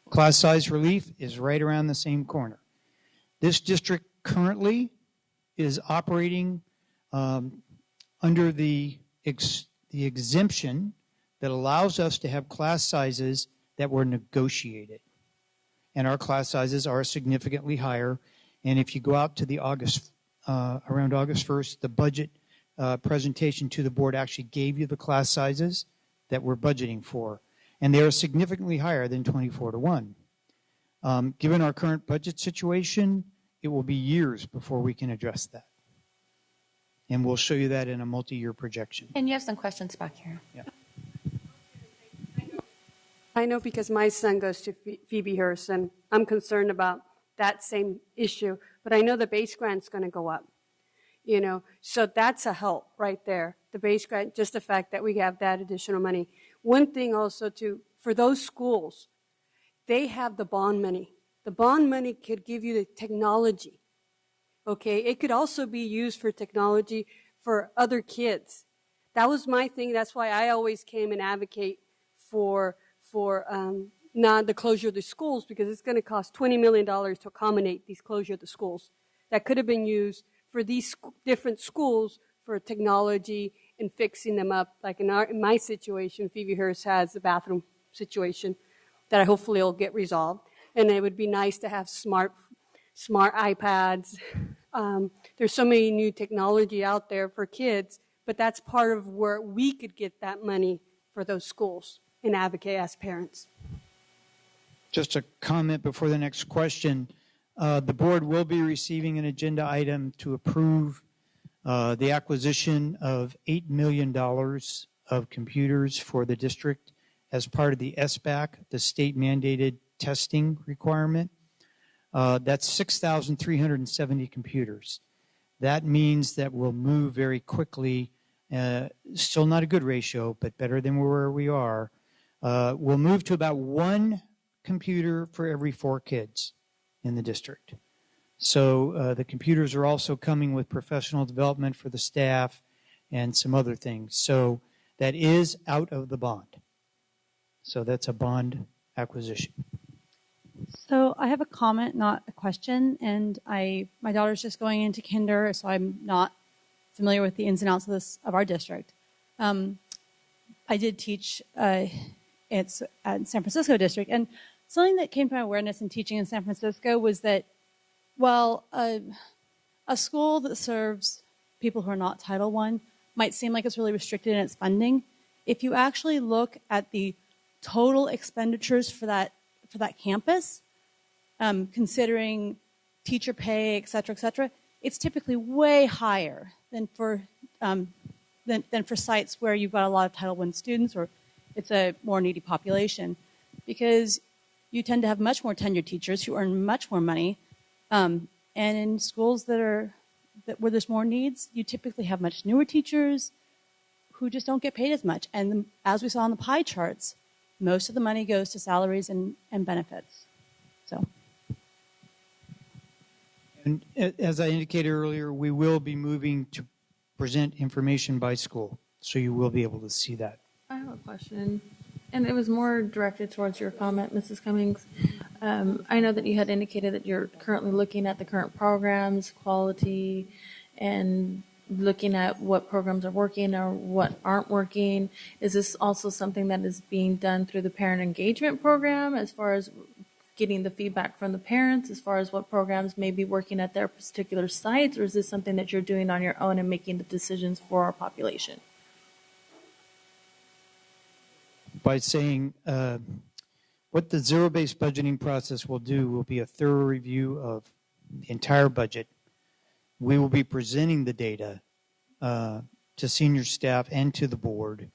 Class size relief is right around the same corner. This district currently is operating under the exemption that allows us to have class sizes that were negotiated. And our class sizes are significantly higher. And if you go out to the around August 1st, the budget presentation to the board actually gave you the class sizes that we're budgeting for. And they are significantly higher than 24-1. Given our current budget situation, it will be years before we can address that. And we'll show you that in a multi-year projection. And you have some questions back here. Yeah. I know because my son goes to Phoebe Hearst, and I'm concerned about that same issue. But I know the base grant's going to go up, So that's a help right there. The base grant, just the fact that we have that additional money. One thing also, for those schools, they have the bond money. The bond money could give you the technology, okay? It could also be used for technology for other kids. That was my thing. That's why I always came and advocate for not the closure of the schools, because it's going to cost $20 million to accommodate these closure of the schools. That could have been used for these different schools for technology and fixing them up. Like in my situation, Phoebe Hearst has a bathroom situation that hopefully will get resolved. And it would be nice to have smart iPads. There's so many new technology out there for kids, but that's part of where we could get that money for those schools and advocate as parents. Just a comment before the next question. The board will be receiving an agenda item to approve the acquisition of $8 million of computers for the district as part of the SBAC, the state mandated testing requirement. That's 6,370 computers. That means that we'll move very quickly, still not a good ratio, but better than where we are. We'll move to about one computer for every 4 kids in the district. So the computers are also coming with professional development for the staff and some other things. So that is out of the bond. So that's a bond acquisition. So I have a comment, not a question, and my daughter's just going into kinder, so I'm not familiar with the ins and outs of our district. I did teach it's at San Francisco district, and something that came to my awareness in teaching in San Francisco was that while a school that serves people who are not Title I might seem like it's really restricted in its funding, if you actually look at the total expenditures for that campus, considering teacher pay, et cetera, it's typically way higher than for sites where you've got a lot of Title I students or it's a more needy population, because you tend to have much more tenured teachers who earn much more money, and in schools where there's more needs, you typically have much newer teachers who just don't get paid as much. And as we saw on the pie charts, most of the money goes to salaries and benefits. So. And as I indicated earlier, we will be moving to present information by school, so you will be able to see that. I have a question, and it was more directed towards your comment, Mrs. Cummings. I know that you had indicated that you're currently looking at the current programs, quality, and looking at what programs are working or what aren't working. Is this also something that is being done through the parent engagement program as far as getting the feedback from the parents as far as what programs may be working at their particular sites, or is this something that you're doing on your own and making the decisions for our population? By saying what the zero-based budgeting process will do will be a thorough review of the entire budget. We will be presenting the data to senior staff and to the board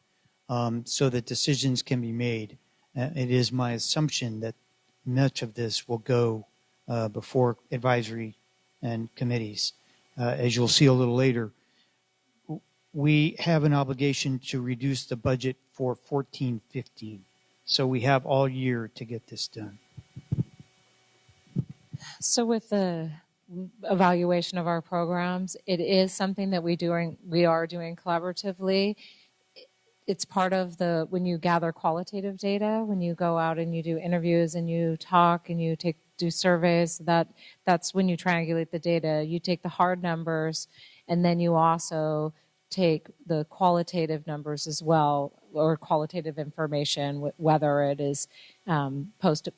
so that decisions can be made. It is my assumption that much of this will go before advisory and committees. As you'll see a little later, we have an obligation to reduce the budget for 14-15. So we have all year to get this done. So with the evaluation of our programs, it is something that we are doing collaboratively. It's part of when you gather qualitative data, when you go out and you do interviews and you talk and you do surveys, that's when you triangulate the data. You take the hard numbers and then you also take the qualitative numbers as well, or qualitative information, whether it is post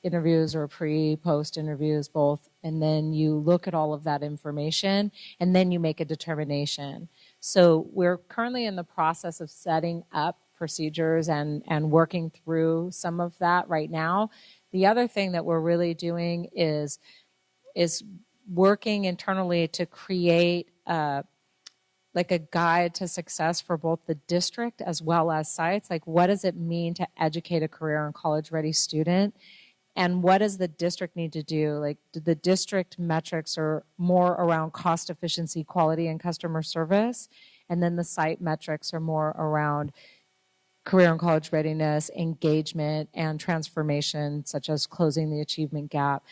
interviews or pre-post interviews, both, and then you look at all of that information and then you make a determination. So we're currently in the process of setting up procedures and working through some of that right now. The other thing that we're really doing is working internally to create like a guide to success for both the district as well as sites. Like, what does it mean to educate a career and college-ready student? And what does the district need to do? Like, the district metrics are more around cost efficiency, quality, and customer service. And then the site metrics are more around career and college readiness, engagement, and transformation, such as closing the achievement gap.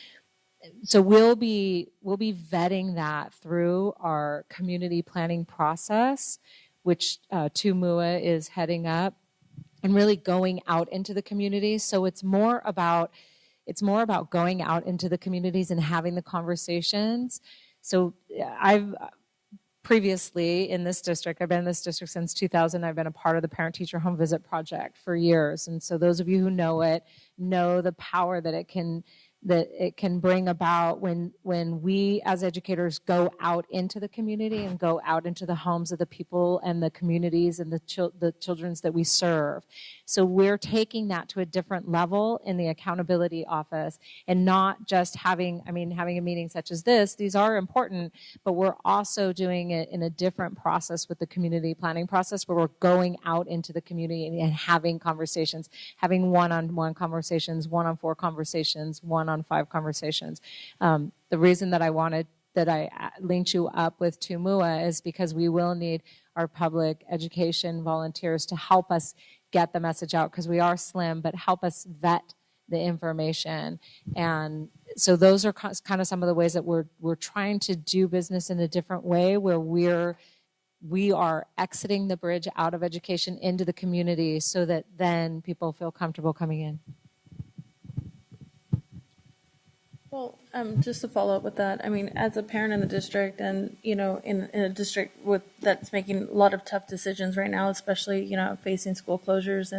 So we'll be vetting that through our community planning process, which Tumua is heading up, and really going out into the communities. So it's more about going out into the communities and having the conversations. So I've previously in this district, I've been in this district since 2000. I've been a part of the Parent Teacher Home Visit Project for years. And so those of you who know it know the power that it can bring about when we as educators go out into the community and go out into the homes of the people and the communities and the children that we serve. So we're taking that to a different level in the accountability office, and not just having a meeting such as this. These are important, but we're also doing it in a different process with the community planning process, where we're going out into the community and having conversations, having one-on-one conversations, one-on-4 conversations, one-on-5 conversations. The reason that I linked you up with Tumua is because we will need our public education volunteers to help us get the message out, because we are slim, but help us vet the information. And so those are kind of some of the ways that we're trying to do business in a different way, where we are exiting the bridge out of education into the community, so that then people feel comfortable coming in. Well, just to follow up with that, I mean, as a parent in the district, and in a district that's making a lot of tough decisions right now, especially facing school closures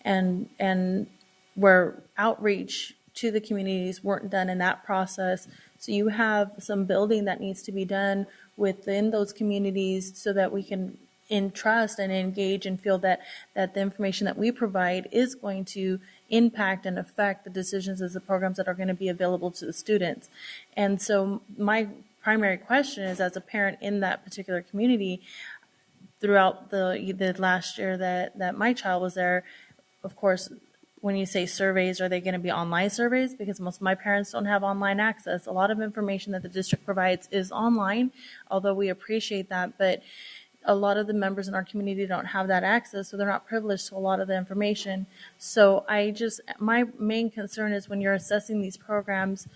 and where outreach to the communities weren't done in that process. So you have some building that needs to be done within those communities so that we can entrust and engage and feel that the information that we provide is going to impact and affect the decisions as the programs that are going to be available to the students. And so my primary question is, as a parent in that particular community, throughout the last year that my child was there, of course, when you say surveys, are they going to be online surveys? Because most of my parents don't have online access. A lot of information that the district provides is online, although we appreciate that, but a lot of the members in our community don't have that access, so they're not privileged to a lot of the information. So my main concern is, when you're assessing these programs,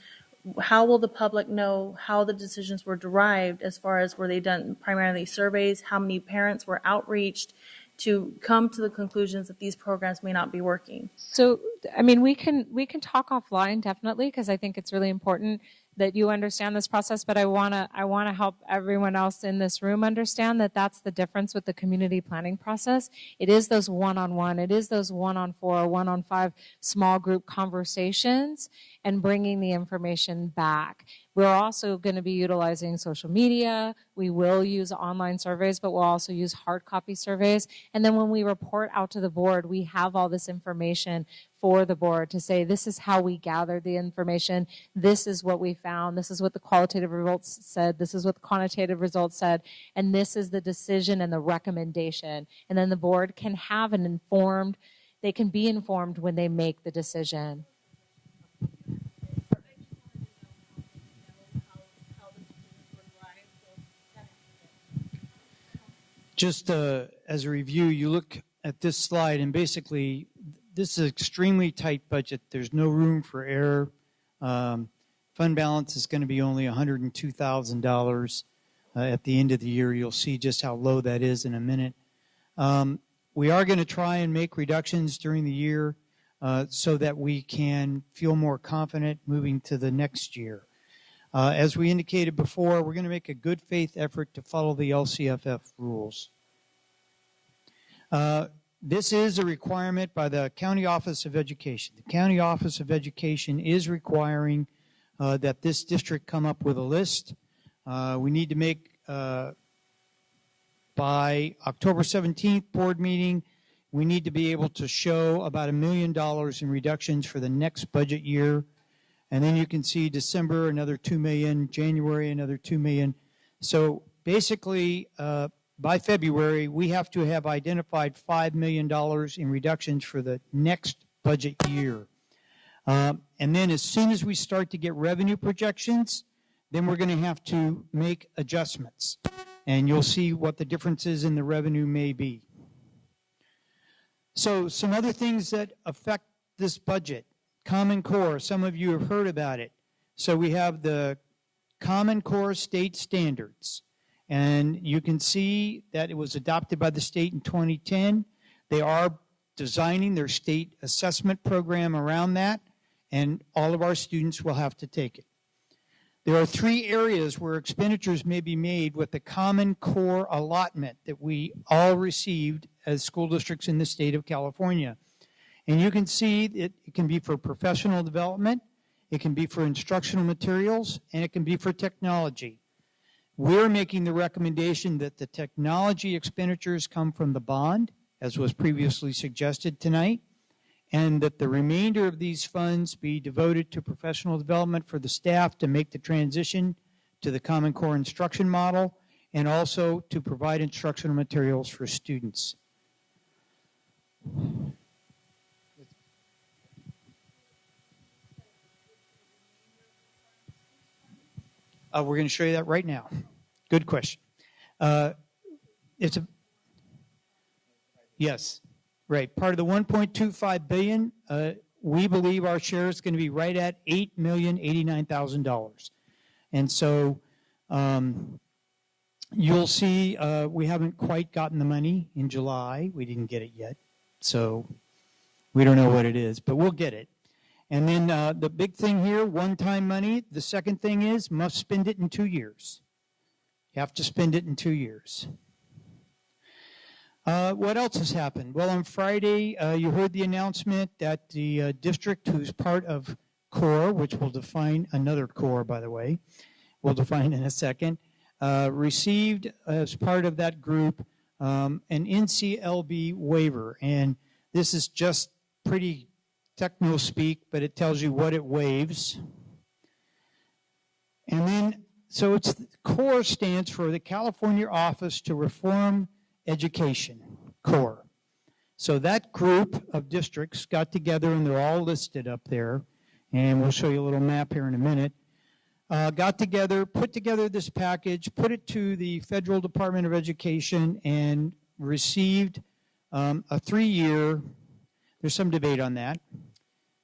how will the public know how the decisions were derived, as far as were they done primarily surveys, how many parents were outreached to come to the conclusions that these programs may not be working? So, I mean, we can talk offline, definitely, because I think it's really important. that you understand this process, but I want to help everyone else in this room understand that that's the difference with the community planning process. It is those one-on-one, it is those one-on-4, one-on-5 small group conversations and bringing the information back. We're also going to be utilizing social media. We will use online surveys, but we'll also use hard copy surveys. And then when we report out to the board, we have all this information for the board to say, this is how we gathered the information. This is what we found. This is what the qualitative results said. This is what the quantitative results said. And this is the decision and the recommendation. And then the board can have an informed, they can be informed when they make the decision. Just as a review, you look at this slide, and basically, this is an extremely tight budget. There's no room for error. Fund balance is going to be only $102,000 at the end of the year. You'll see just how low that is in a minute. We are going to try and make reductions during the year so that we can feel more confident moving to the next year. As we indicated before, we're going to make a good faith effort to follow the LCFF rules. This is a requirement by the County Office of Education. The County Office of Education is requiring that this district come up with a list. We need to make, by October 17th board meeting, we need to be able to show about $1 million in reductions for the next budget year. And then you can see December, another $2 million, January, another $2 million. So basically, by February, we have to have identified $5 million in reductions for the next budget year. And then as soon as we start to get revenue projections, then we're going to have to make adjustments. And you'll see what the differences in the revenue may be. So some other things that affect this budget. Common Core, some of you have heard about it. So we have the Common Core state standards. And you can see that it was adopted by the state in 2010. They are designing their state assessment program around that, and all of our students will have to take it. There are 3 areas where expenditures may be made with the Common Core allotment that we all received as school districts in the state of California. And you can see it can be for professional development, it can be for instructional materials, and it can be for technology. We're making the recommendation that the technology expenditures come from the bond, as was previously suggested tonight, and that the remainder of these funds be devoted to professional development for the staff to make the transition to the Common Core instruction model, and also to provide instructional materials for students. We're going to show you that right now. Good question. Yes, right. Part of the $1.25 billion, we believe our share is going to be right at $8,089,000. And so you'll see we haven't quite gotten the money in July. We didn't get it yet. So we don't know what it is, but we'll get it. And then the big thing here, one-time money. The second thing is must spend it in 2 years. You have to spend it in 2 years. What else has happened? Well, on Friday, you heard the announcement that the district, who's part of CORE, which will define another CORE, by the way, we'll define in a second, received as part of that group an NCLB waiver. And this is just pretty techno speak, but it tells you what it waives. And then, so it's CORE stands for the California Office to Reform Education, CORE. So that group of districts got together, and they're all listed up there, and we'll show you a little map here in a minute, got together, put together this package, put it to the Federal Department of Education, and received a 3-year, there's some debate on that,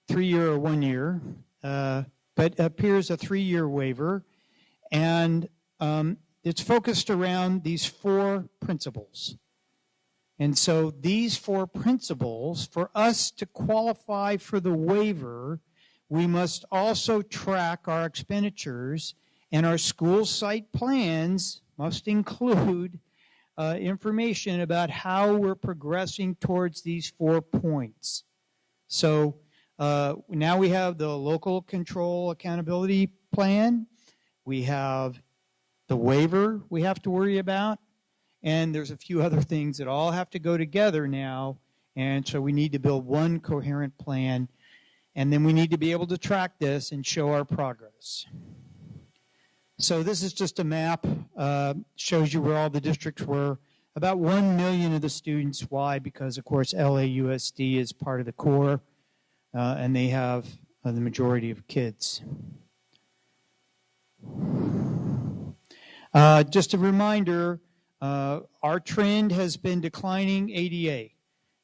3-year or 1 year, but it appears a 3-year waiver, and it's focused around these 4 principles. And so these 4 principles, for us to qualify for the waiver, we must also track our expenditures, and our school site plans must include information about how we're progressing towards these 4 points. So now we have the local control accountability plan. We have the waiver we have to worry about. And there's a few other things that all have to go together now. And so we need to build one coherent plan. And then we need to be able to track this and show our progress. So this is just a map, shows you where all the districts were. About 1 million of the students. Why? Because, of course, LAUSD is part of the core, and they have the majority of kids. Just a reminder, our trend has been declining ADA.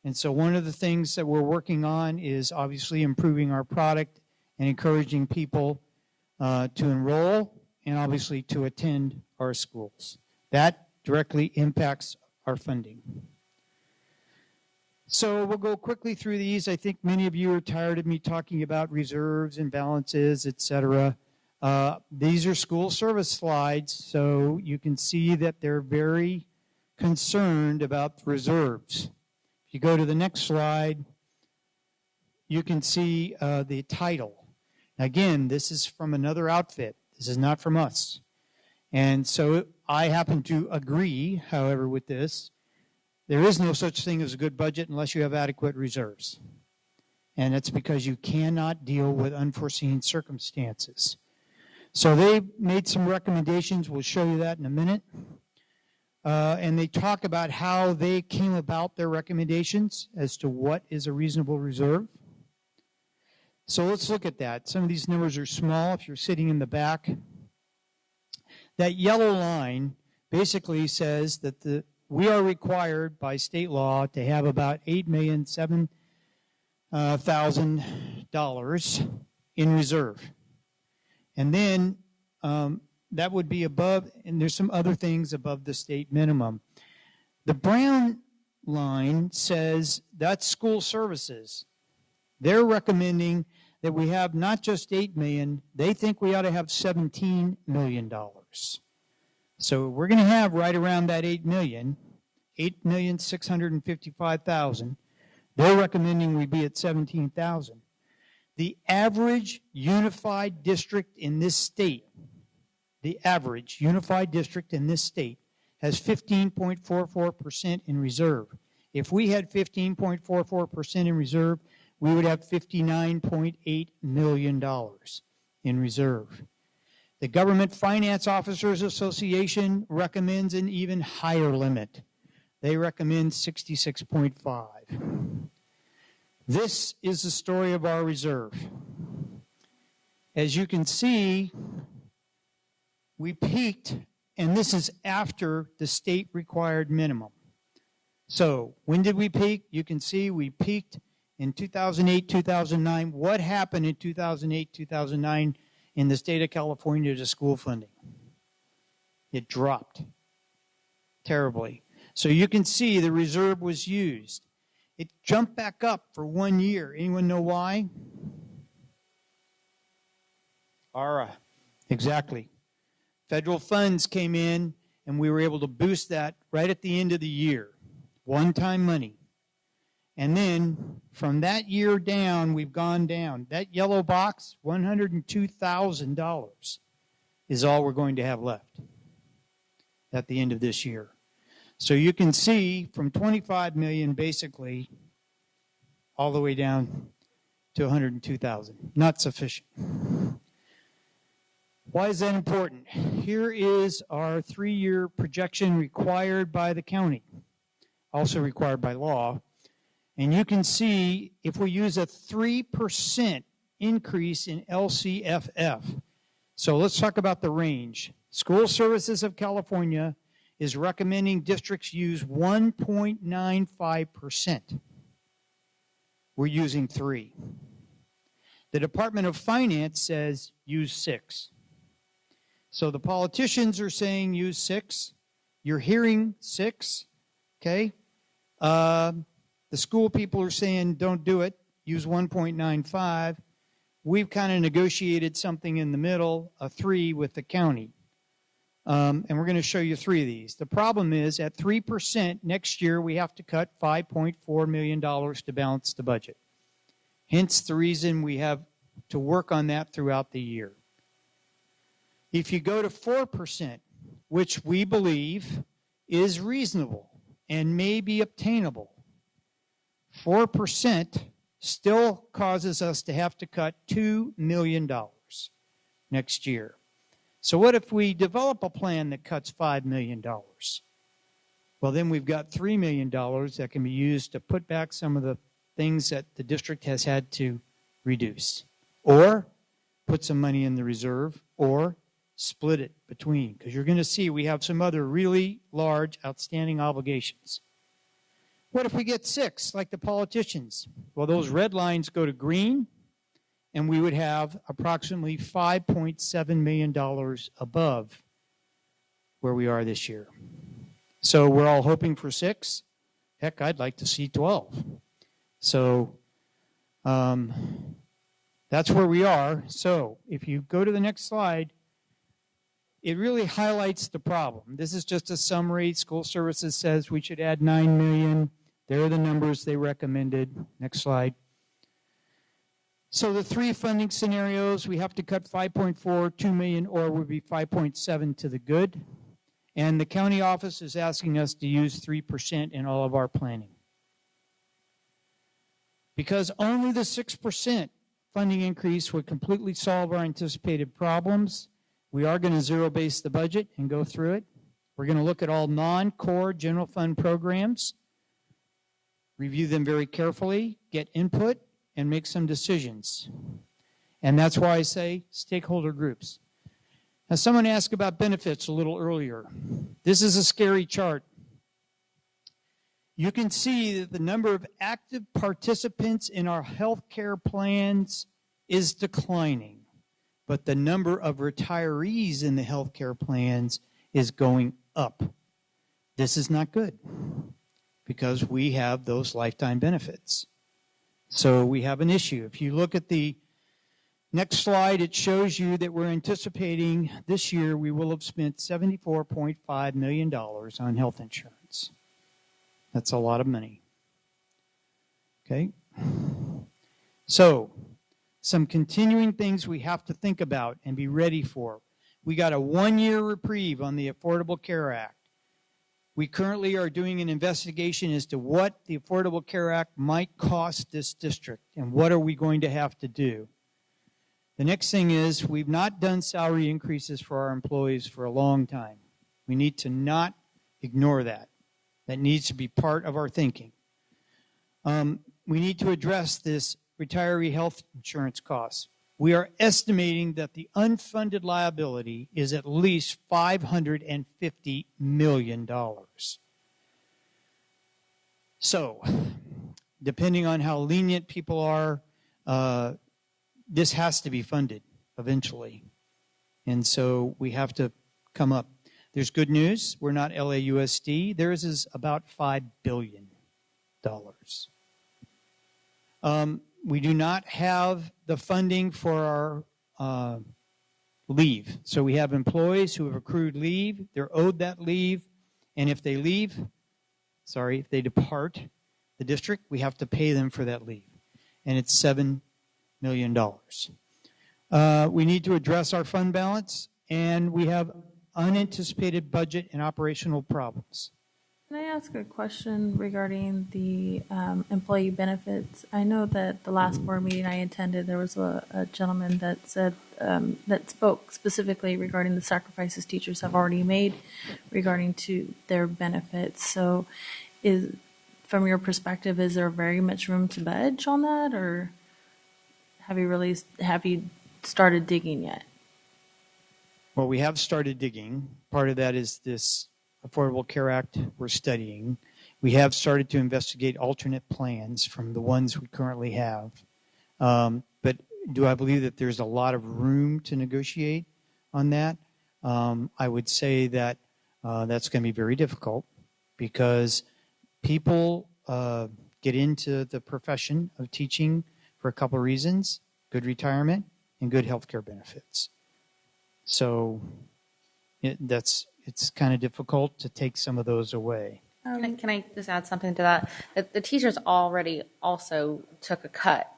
And so one of the things that we're working on is obviously improving our product and encouraging people to enroll and obviously to attend our schools. That directly impacts our funding. So we'll go quickly through these. I think many of you are tired of me talking about reserves and balances, etc. These are school service slides, so you can see that they're very concerned about reserves. If you go to the next slide, you can see the title. Again, this is from another outfit. This is not from us. And so I happen to agree, however, with this. There is no such thing as a good budget unless you have adequate reserves. And that's because you cannot deal with unforeseen circumstances. So they made some recommendations. We'll show you that in a minute. And they talk about how they came about their recommendations as to what is a reasonable reserve. So let's look at that. Some of these numbers are small if you're sitting in the back. That yellow line basically says that we are required by state law to have about $8,007,000 in reserve. And then that would be above, and there's some other things above the state minimum. The brown line says that's school services. They're recommending that we have not just $8 million, they think we ought to have $17 million. So we're going to have right around that $8 million, $8,655,000. They're recommending we be at $17,000. The average unified district in this state, has 15.44% in reserve. If we had 15.44% in reserve, we would have $59.8 million in reserve. The Government Finance Officers Association recommends an even higher limit. They recommend 66.5. This is the story of our reserve. As you can see, we peaked, and this is after the state required minimum. So when did we peak? You can see we peaked in 2008, 2009. What happened in 2008, 2009 in the state of California to school funding? It dropped terribly. So you can see the reserve was used. It jumped back up for 1 year. Anyone know why? ARA, exactly. Federal funds came in, and we were able to boost that right at the end of the year. One-time money. And then from that year down, we've gone down. That yellow box, $102,000 is all we're going to have left at the end of this year. So you can see from 25 million basically all the way down to 102,000. Not sufficient. Why is that important? Here is our 3-year projection required by the county, also required by law. And you can see if we use a 3% increase in LCFF. So let's talk about the range. School Services of California is recommending districts use 1.95%. We're using 3. The Department of Finance says use 6. So the politicians are saying use 6. You're hearing 6, okay? The school people are saying don't do it, use 1.95. we've kind of negotiated something in the middle, a 3 with the county. And we're going to show you 3 of these. The problem is at 3% next year, we have to cut $5.4 million to balance the budget. Hence the reason we have to work on that throughout the year. If you go to 4%, which we believe is reasonable and may be obtainable, 4% still causes us to have to cut $2 million next year. So what if we develop a plan that cuts $5 million? Well, then we've got $3 million that can be used to put back some of the things that the district has had to reduce, or put some money in the reserve, or split it between, because you're going to see we have some other really large outstanding obligations. What if we get 6, like the politicians? Well, those red lines go to green, and we would have approximately $5.7 million above where we are this year. So we're all hoping for 6. Heck, I'd like to see 12. So that's where we are. So if you go to the next slide, it really highlights the problem. This is just a summary. School Services says we should add $9 million. There are the numbers they recommended. Next slide. So the 3 funding scenarios, we have to cut 5.4, $2 million, or would be 5.7 to the good. And the county office is asking us to use 3% in all of our planning. Because only the 6% funding increase would completely solve our anticipated problems, we are going to zero-base the budget and go through it. We're going to look at all non-core general fund programs, review them very carefully, get input, and make some decisions. And that's why I say stakeholder groups. Now, someone asked about benefits a little earlier. This is a scary chart. You can see that the number of active participants in our health care plans is declining, but the number of retirees in the health care plans is going up. This is not good because we have those lifetime benefits. So we have an issue. If you look at the next slide, it shows you that we're anticipating this year we will have spent $74.5 million on health insurance. That's a lot of money. Okay? So, some continuing things we have to think about and be ready for. We got a 1-year reprieve on the Affordable Care Act. We currently are doing an investigation as to what the Affordable Care Act might cost this district and what are we going to have to do. The next thing is we've not done salary increases for our employees for a long time. We need to not ignore that. That needs to be part of our thinking. We need to address this retiree health insurance costs. We are estimating that the unfunded liability is at least $550 million. So, depending on how lenient people are, this has to be funded eventually. And so we have to come up. There's good news. We're not LAUSD. Theirs is about $5 billion. We do not have the funding for our leave. So we have employees who have accrued leave. They're owed that leave. And if they leave, if they depart the district, we have to pay them for that leave. And it's $7 million. We need to address our fund balance, and we have unanticipated budget and operational problems. Can I ask a question regarding the employee benefits? I know that the last board meeting I attended, there was a gentleman that said that spoke specifically regarding the sacrifices teachers have already made regarding to their benefits. So, from your perspective, is there very much room to budge on that, or have you started digging yet? Well, we have started digging. Part of that is this Affordable Care Act we're studying. We have started to investigate alternate plans from the ones we currently have. But do I believe that there's a lot of room to negotiate on that? I would say that that's going to be very difficult because people get into the profession of teaching for a couple of reasons. good retirement, and good health care benefits. So it's kind of difficult to take some of those away. Can I just add something to that? The teachers already also took a cut.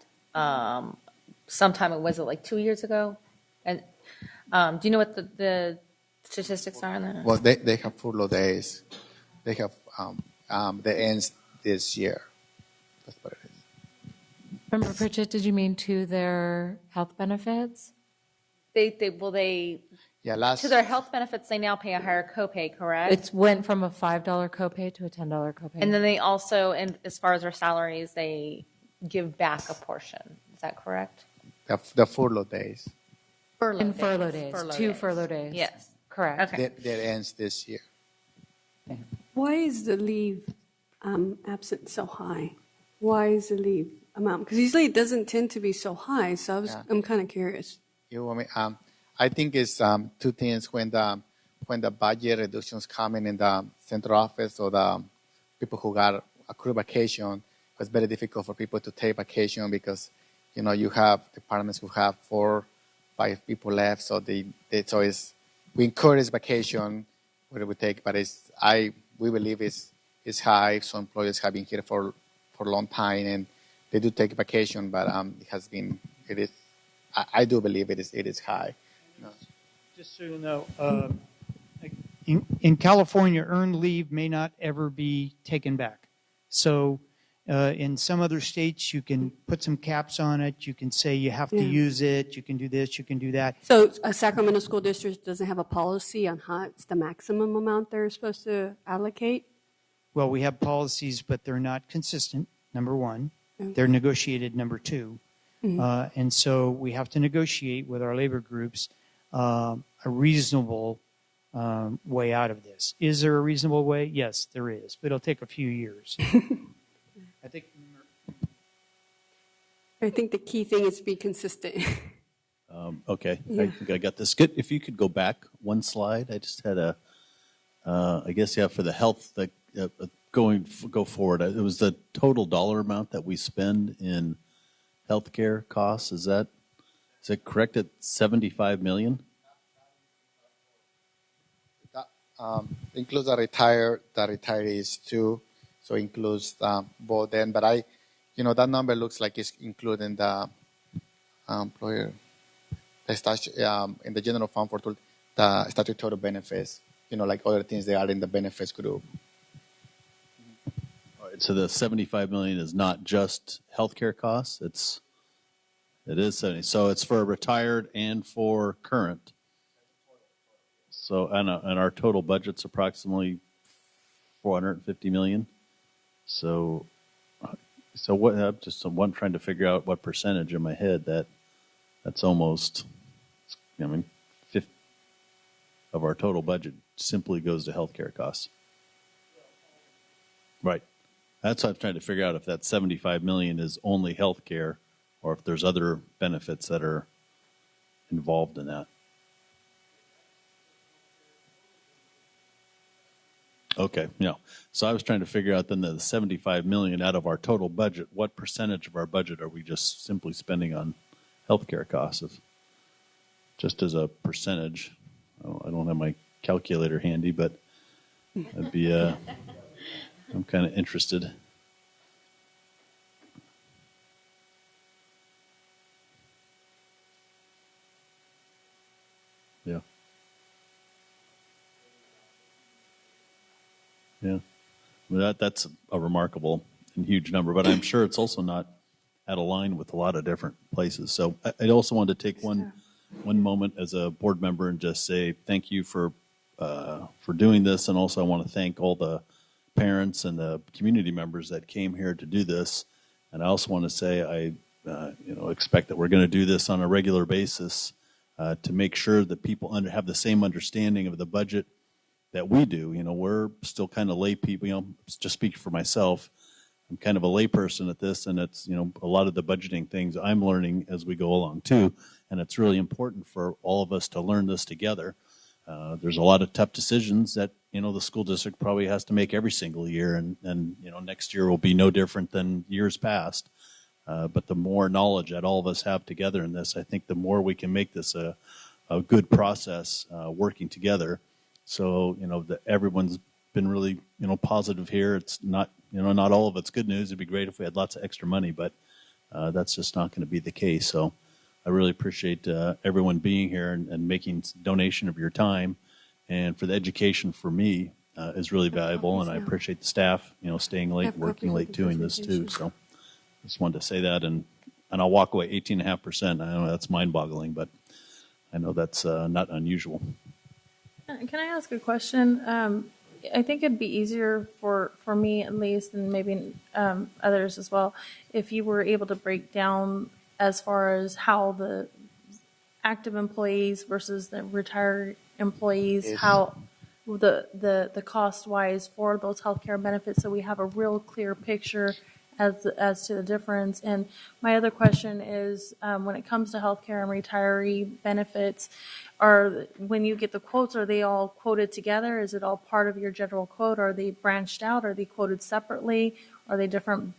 Sometime, was it like 2 years ago? And do you know what the statistics are on that? Well, they have furlough days. They have the ends this year. That's what it is. Remember, Bridget, did you mean to their health benefits? They to their health benefits, they now pay a higher copay, correct? It went from a $5 copay to a $10 copay. And then they also, and as far as their salaries, they give back a portion. Is that correct? The furlough days. Furlough days. Two days. furlough days. Yes. Correct. Okay. That ends this year. Why is the leave absent so high? Why is the leave amount? Because usually it doesn't tend to be so high. So I'm kind of curious. You want me? I think it's two things. When the budget reductions coming in the central office, or the people who got accrued vacation, it was very difficult for people to take vacation because, you have departments who have 4, 5 people left. So we encourage vacation, what it would take, but we believe it's high. So employers have been here for a long time, and they do take vacation, but I do believe it is high. Just so you know, in California, earned leave may not ever be taken back. So in some other states, you can put some caps on it. You can say you have to use it. You can do this. You can do that. So a Sacramento school district doesn't have a policy on how it's the maximum amount they're supposed to allocate? Well, we have policies, but they're not consistent, number one. They're negotiated, number two. Mm-hmm. And so we have to negotiate with our labor groups a reasonable way out of this. Is there a reasonable way? Yes, there is, but it'll take a few years. I think the key thing is to be consistent. Okay, yeah. I think I got this. Good. If you could go back one slide. I just had I guess, for the health, go forward. It was the total dollar amount that we spend in healthcare costs. Is that correct at $75 million? That includes the retirees too. So includes both them. But that number looks like it's including the employer, in the general fund for the statutory benefits. Like other things they are in the benefits group. All right. So the $75 million is not just healthcare costs. It is 70. So it's for retired and for current. So and our total budget's approximately $450 million. So what? I'm trying to figure out what percentage in my head that's almost. 50 of our total budget simply goes to healthcare costs. Right. That's what I'm trying to figure out, if that $75 million is only healthcare, or if there's other benefits that are involved in that. Okay, so I was trying to figure out then the $75 million out of our total budget, what percentage of our budget are we just simply spending on healthcare costs? Just as a percentage. I don't have my calculator handy, but I'd be, I'm kind of interested. Yeah. Yeah. Well, that's a remarkable and huge number, but I'm sure it's also not out of line with a lot of different places. So I also wanted to take one moment as a board member and just say thank you for doing this, and also I want to thank all the parents and the community members that came here to do this. And I also want to say I expect that we're going to do this on a regular basis to make sure that people have the same understanding of the budget that we do. We're still kind of lay people. Just speak for myself. I'm kind of a lay person at this, and it's a lot of the budgeting things I'm learning as we go along too. And it's really important for all of us to learn this together. There's a lot of tough decisions that the school district probably has to make every single year, and next year will be no different than years past. But the more knowledge that all of us have together in this, I think the more we can make this a good process working together. So, everyone's been really, positive here. It's not, not all of it's good news. It'd be great if we had lots of extra money, but that's just not going to be the case. So I really appreciate everyone being here and making donation of your time. And for the education for me is really valuable. And I appreciate the staff, staying late, working late, doing this too. So I just wanted to say that. And I'll walk away 18.5%. I know that's mind-boggling, but I know that's not unusual. Can I ask a question? I think it'd be easier for me at least, and maybe others as well, if you were able to break down as far as how the active employees versus the retired employees, how the cost-wise for those healthcare benefits, so we have a real clear picture as to the difference. And my other question is, when it comes to healthcare and retiree benefits, when you get the quotes, are they all quoted together? Is it all part of your general quote? Are they branched out? Are they quoted separately? Are they different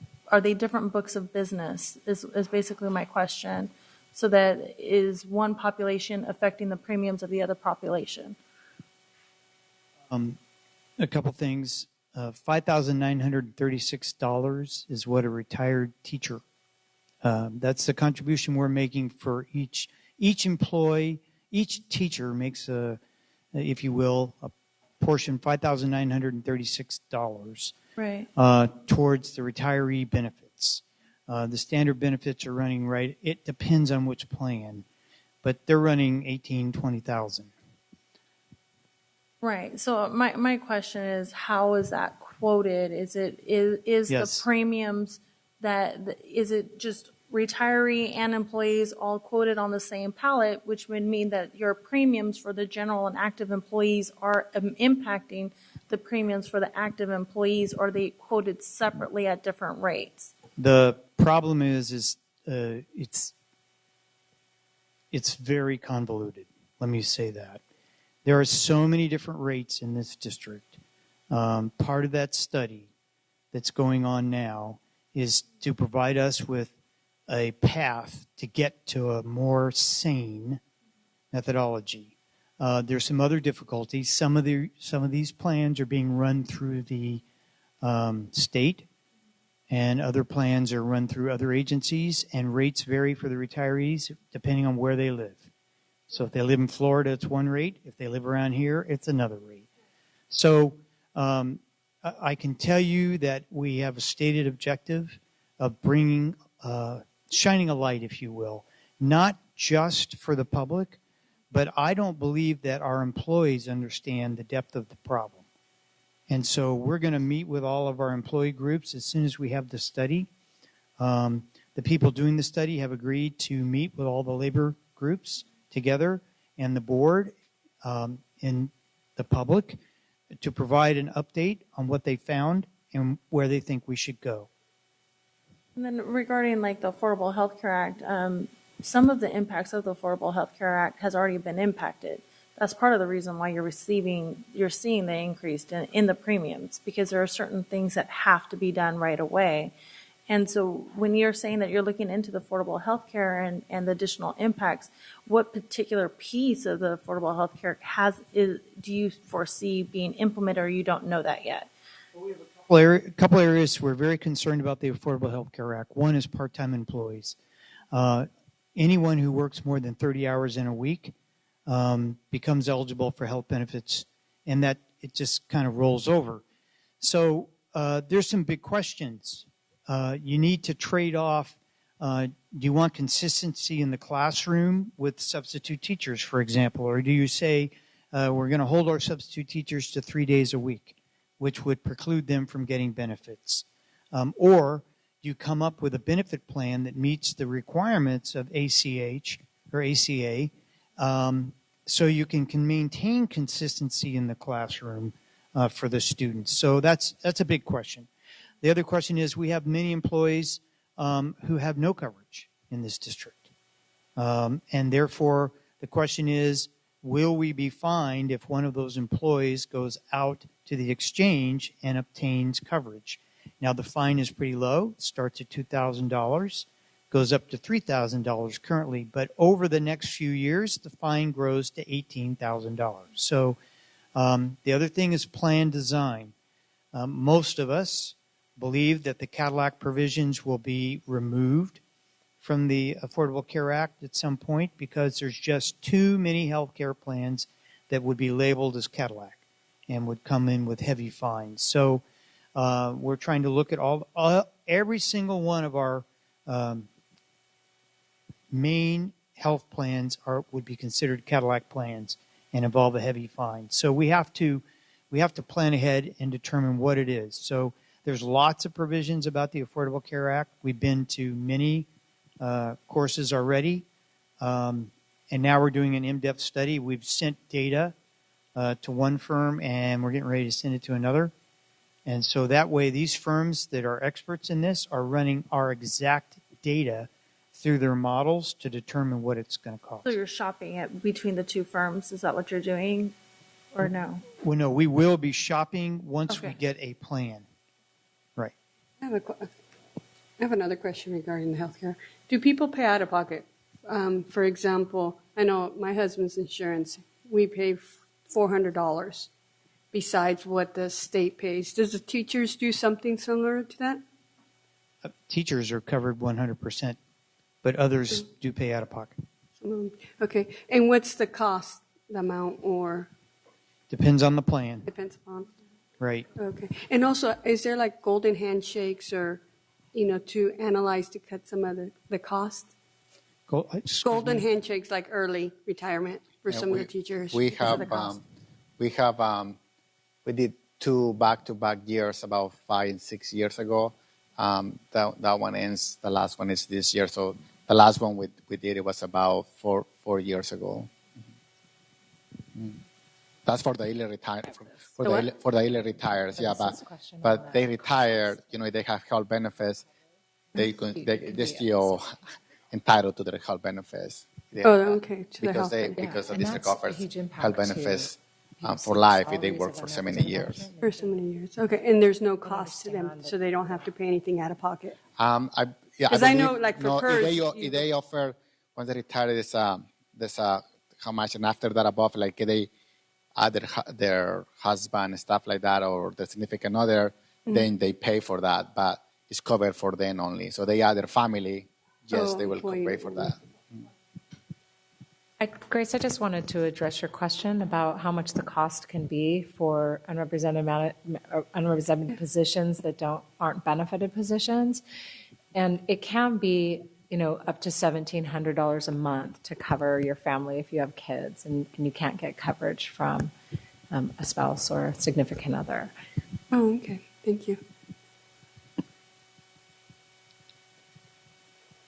books of business? Is basically my question. So that is one population affecting the premiums of the other population? A couple things. $5,936 is what a retired teacher. That's the contribution we're making for each employee. Each teacher makes if you will, a portion, $5,936 right. Towards the retiree benefits. The standard benefits are running right. It depends on which plan, but they're running $18,000, $20,000. Right. So my question is, how is that quoted? Is yes. The premiums is it just retiree and employees all quoted on the same pallet, which would mean that your premiums for the general and active employees are impacting the premiums for the active employees, or are they quoted separately at different rates? The problem is it's very convoluted. Let me say that. There are so many different rates in this district. Part of that study that's going on now is to provide us with a path to get to a more sane methodology. There's some other difficulties. Some of these plans are being run through the state, and other plans are run through other agencies, and rates vary for the retirees depending on where they live. So if they live in Florida, it's one rate. If they live around here, it's another rate. So I can tell you that we have a stated objective of bringing, shining a light, if you will, not just for the public, but I don't believe that our employees understand the depth of the problem. And so we're going to meet with all of our employee groups as soon as we have the study. The people doing the study have agreed to meet with all the labor groups together and the board and the public to provide an update on what they found and where they think we should go. And then regarding the Affordable Health Care Act, some of the impacts of the Affordable Health Care Act has already been impacted. That's part of the reason why you're seeing the increase in the premiums, because there are certain things that have to be done right away. And so when you're saying that you're looking into the affordable health care and the additional impacts, what particular piece of the affordable health care do you foresee being implemented, or you don't know that yet? Well, we have a couple areas we're very concerned about the Affordable Health Care Act. One is part-time employees. Anyone who works more than 30 hours in a week becomes eligible for health benefits, and that it just kind of rolls over. So there's some big questions. You need to trade off, do you want consistency in the classroom with substitute teachers, for example, or do you say we're going to hold our substitute teachers to 3 days a week, which would preclude them from getting benefits? Or you come up with a benefit plan that meets the requirements of ACH or ACA, so you can maintain consistency in the classroom for the students. So that's a big question. The other question is, we have many employees who have no coverage in this district. And therefore, the question is, will we be fined if one of those employees goes out to the exchange and obtains coverage? Now, the fine is pretty low. It starts at $2,000. goes up to $3,000 currently, but over the next few years, the fine grows to $18,000. So the other thing is plan design. Most of us believe that the Cadillac provisions will be removed from the Affordable Care Act at some point because there's just too many health care plans that would be labeled as Cadillac and would come in with heavy fines. So we're trying to look at every single one of our main health plans would be considered Cadillac plans and involve a heavy fine. So we have to plan ahead and determine what it is. So there's lots of provisions about the Affordable Care Act. We've been to many courses already, and now we're doing an in-depth study. We've sent data to one firm, and we're getting ready to send it to another. And so that way, these firms that are experts in this are running our exact data through their models to determine what it's going to cost. So you're shopping it between the two firms. Is that what you're doing, or no? Well, no, we will be shopping once we get a plan. Right. I have another question regarding the healthcare. Do people pay out of pocket? For example, I know my husband's insurance, we pay $400 besides what the state pays. Does the teachers do something similar to that? Teachers are covered 100%, but others do pay out of pocket. Okay. And what's the cost, the amount, or? Depends on the plan. Depends upon. Right. Okay. And also, is there like golden handshakes or, to analyze to cut some of the cost? Golden handshakes like early retirement for some of the teachers. We did 2 back-to-back years about 5 and 6 years ago. That one ends. The last one is this year. So the last one we did, it was about 4 years ago. That's for the early retired. For the early retires, yeah. But they retired. They have health benefits. They're still entitled to their health benefits. Okay. Because the district offers health benefits for life if they work for so many years. For so many years. Okay. And there's no cost to them, so they don't have to pay anything out of pocket. Because I know, like for PERS, if they offer when they retire, there's how much, and after that above, like they add their husband and stuff like that, or the significant other, then they pay for that, but it's covered for them only. So they add their family, yes, they will pay for that. Grace, I just wanted to address your question about how much the cost can be for unrepresented positions that aren't benefited positions. And it can be, up to $1,700 a month to cover your family if you have kids and you can't get coverage from a spouse or a significant other. Oh, okay. Thank you.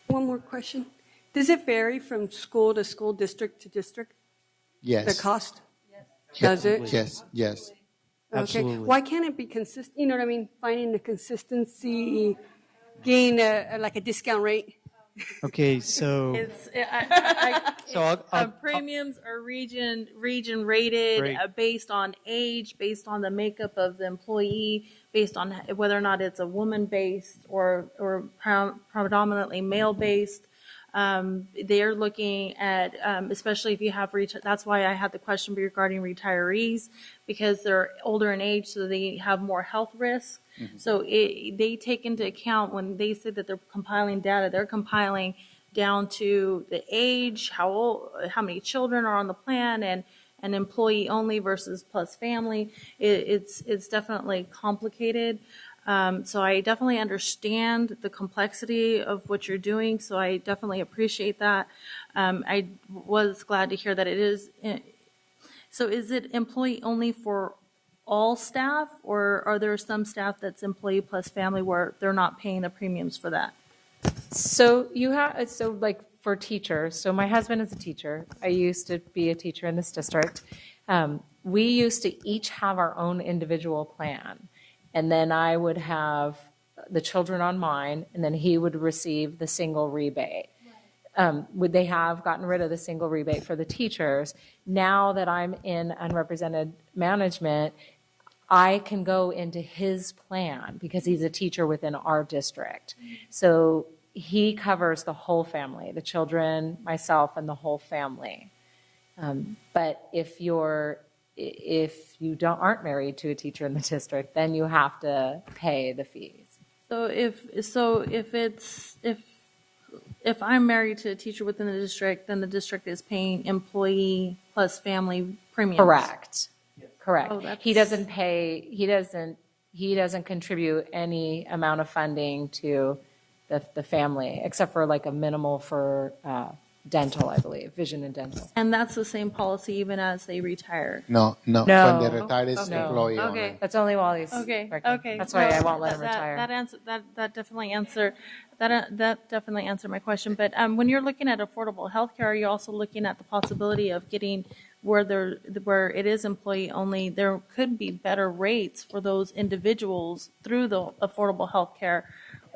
One more question. Does it vary from school to school, district to district? Yes. The cost? Yes. Does it? Yes. Okay. Absolutely. Why can't it be consistent? You know what I mean? Finding the consistency, gain like a discount rate. Okay, so premiums are region rated based on age, based on the makeup of the employee, based on whether or not it's a woman based or predominantly male based. They're looking at, especially if you have, that's why I had the question regarding retirees, because they're older in age, so they have more health risks. Mm-hmm. So they take into account when they say that they're compiling data, they're compiling down to the age, how old, how many children are on the plan, and an employee only versus plus family. It's definitely complicated. So I definitely understand the complexity of what you're doing. So I definitely appreciate that. I was glad to hear that it is. So is it employee only for all staff, or are there some staff that's employee plus family where they're not paying the premiums for that? So like for teachers, so my husband is a teacher. I used to be a teacher in this district. We used to each have our own individual plan. And then I would have the children on mine, and then he would receive the single rebate. Would they have gotten rid of the single rebate for the teachers? Now that I'm in unrepresented management, I can go into his plan because he's a teacher within our district. So he covers the whole family, the children, myself, and the whole family. But if you aren't married to a teacher in the district, then you have to pay the fees. So if I'm married to a teacher within the district, then the district is paying employee plus family premiums. Correct. Correct. Oh, that's- He doesn't pay. He doesn't contribute any amount of funding to the family, except for like a minimal for dental, I believe, vision and dental. And that's the same policy even as they retire. No. No. When they retire, it's No. employee Okay. only. That's only while he's Okay. working. Okay. That's why I So won't let him that- retire. That definitely answered my question. But when you're looking at affordable health care, are you also looking at the possibility of getting where it is employee only? There could be better rates for those individuals through the affordable health care.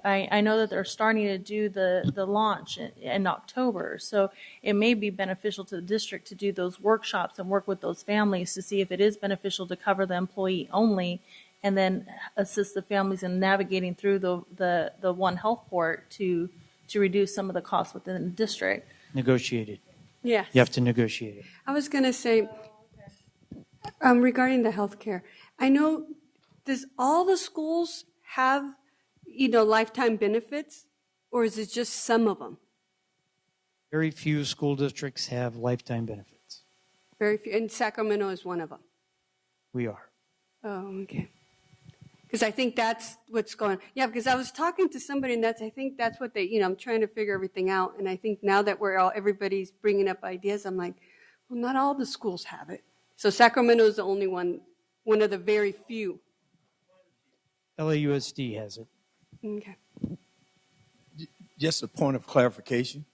I know that they're starting to do the launch in October, so it may be beneficial to the district to do those workshops and work with those families to see if it is beneficial to cover the employee only, and then assist the families in navigating through the One Health Port to reduce some of the costs within the district. Negotiated. Yes. You have to negotiate it. I was going to say, regarding the healthcare, I know, does all the schools have, lifetime benefits, or is it just some of them? Very few school districts have lifetime benefits. Very few, and Sacramento is one of them. We are. Oh, okay. Because I think that's what's going on. Yeah, because I was talking to somebody, and I think that's what they, I'm trying to figure everything out. And I think now that everybody's bringing up ideas, I'm like, well, not all the schools have it. So Sacramento is the only one of the very few. LAUSD has it. Okay. Just a point of clarification.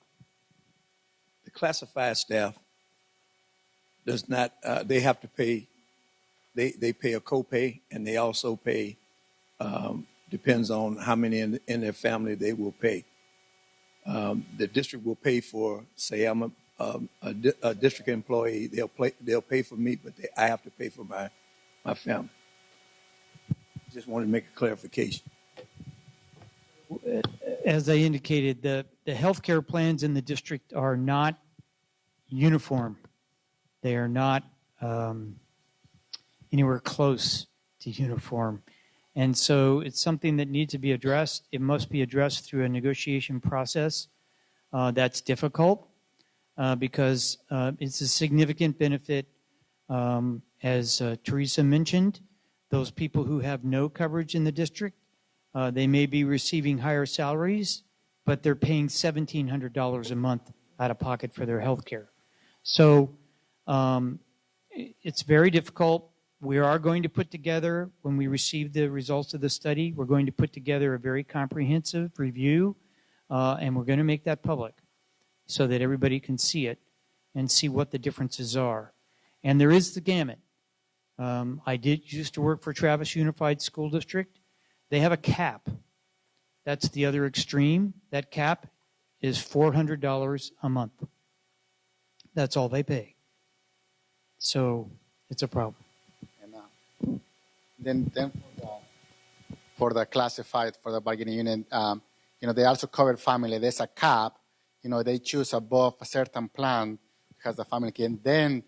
The classified staff does not, they have to pay, they pay a copay, and they also pay, depends on how many in their family they will pay. The district will pay for, say I'm a district employee, they'll pay for me, but I have to pay for my family. Just wanted to make a clarification. As I indicated, the healthcare plans in the district are not uniform. They are not anywhere close to uniform. And so it's something that needs to be addressed. It must be addressed through a negotiation process. That's difficult because it's a significant benefit. As Teresa mentioned, those people who have no coverage in the district, they may be receiving higher salaries, but they're paying $1,700 a month out of pocket for their health care. So it's very difficult. We are going to put together, when we receive the results of the study, we're going to put together a very comprehensive review, and we're going to make that public so that everybody can see it and see what the differences are. And there is the gamut. I used to work for Travis Unified School District. They have a cap. That's the other extreme. That cap is $400 a month. That's all they pay. So it's a problem. And then for the classified, for the bargaining unit, they also cover family. There's a cap. They choose above a certain plan because the family can. Then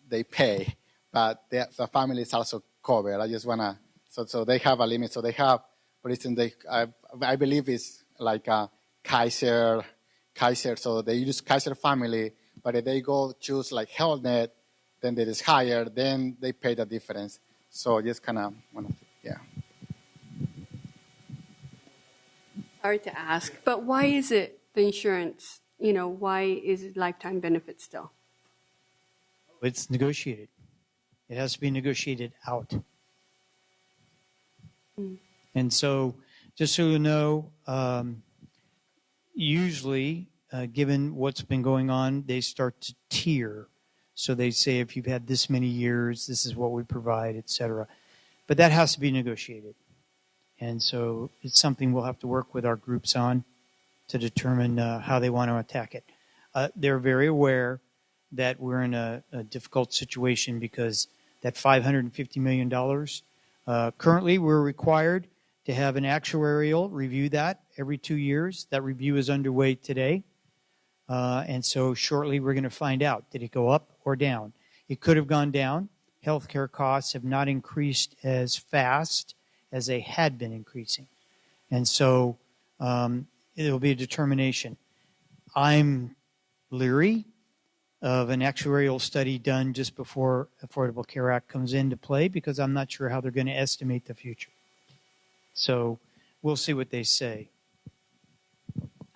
they pay, but the family is also covered. I just wanna. So they have a limit. So they have, for instance, I believe it's like a Kaiser. So they use Kaiser family, but if they go choose like HealthNet, then it is higher. Then they pay the difference. So just kind of, yeah. Sorry to ask, but why is it the insurance? Why is it lifetime benefit still? It's negotiated. It has to be negotiated out. And so, just so you know, usually, given what's been going on, they start to tier. So they say, if you've had this many years, this is what we provide, et cetera. But that has to be negotiated. And so it's something we'll have to work with our groups on to determine how they want to attack it. They're very aware that we're in a difficult situation because that $550 million, currently we're required to have an actuarial review that every 2 years. That review is underway today. And so shortly we're going to find out, did it go up or down? It could have gone down. Healthcare costs have not increased as fast as they had been increasing. And so it'll be a determination. I'm leery of an actuarial study done just before Affordable Care Act comes into play because I'm not sure how they're going to estimate the future. So we'll see what they say.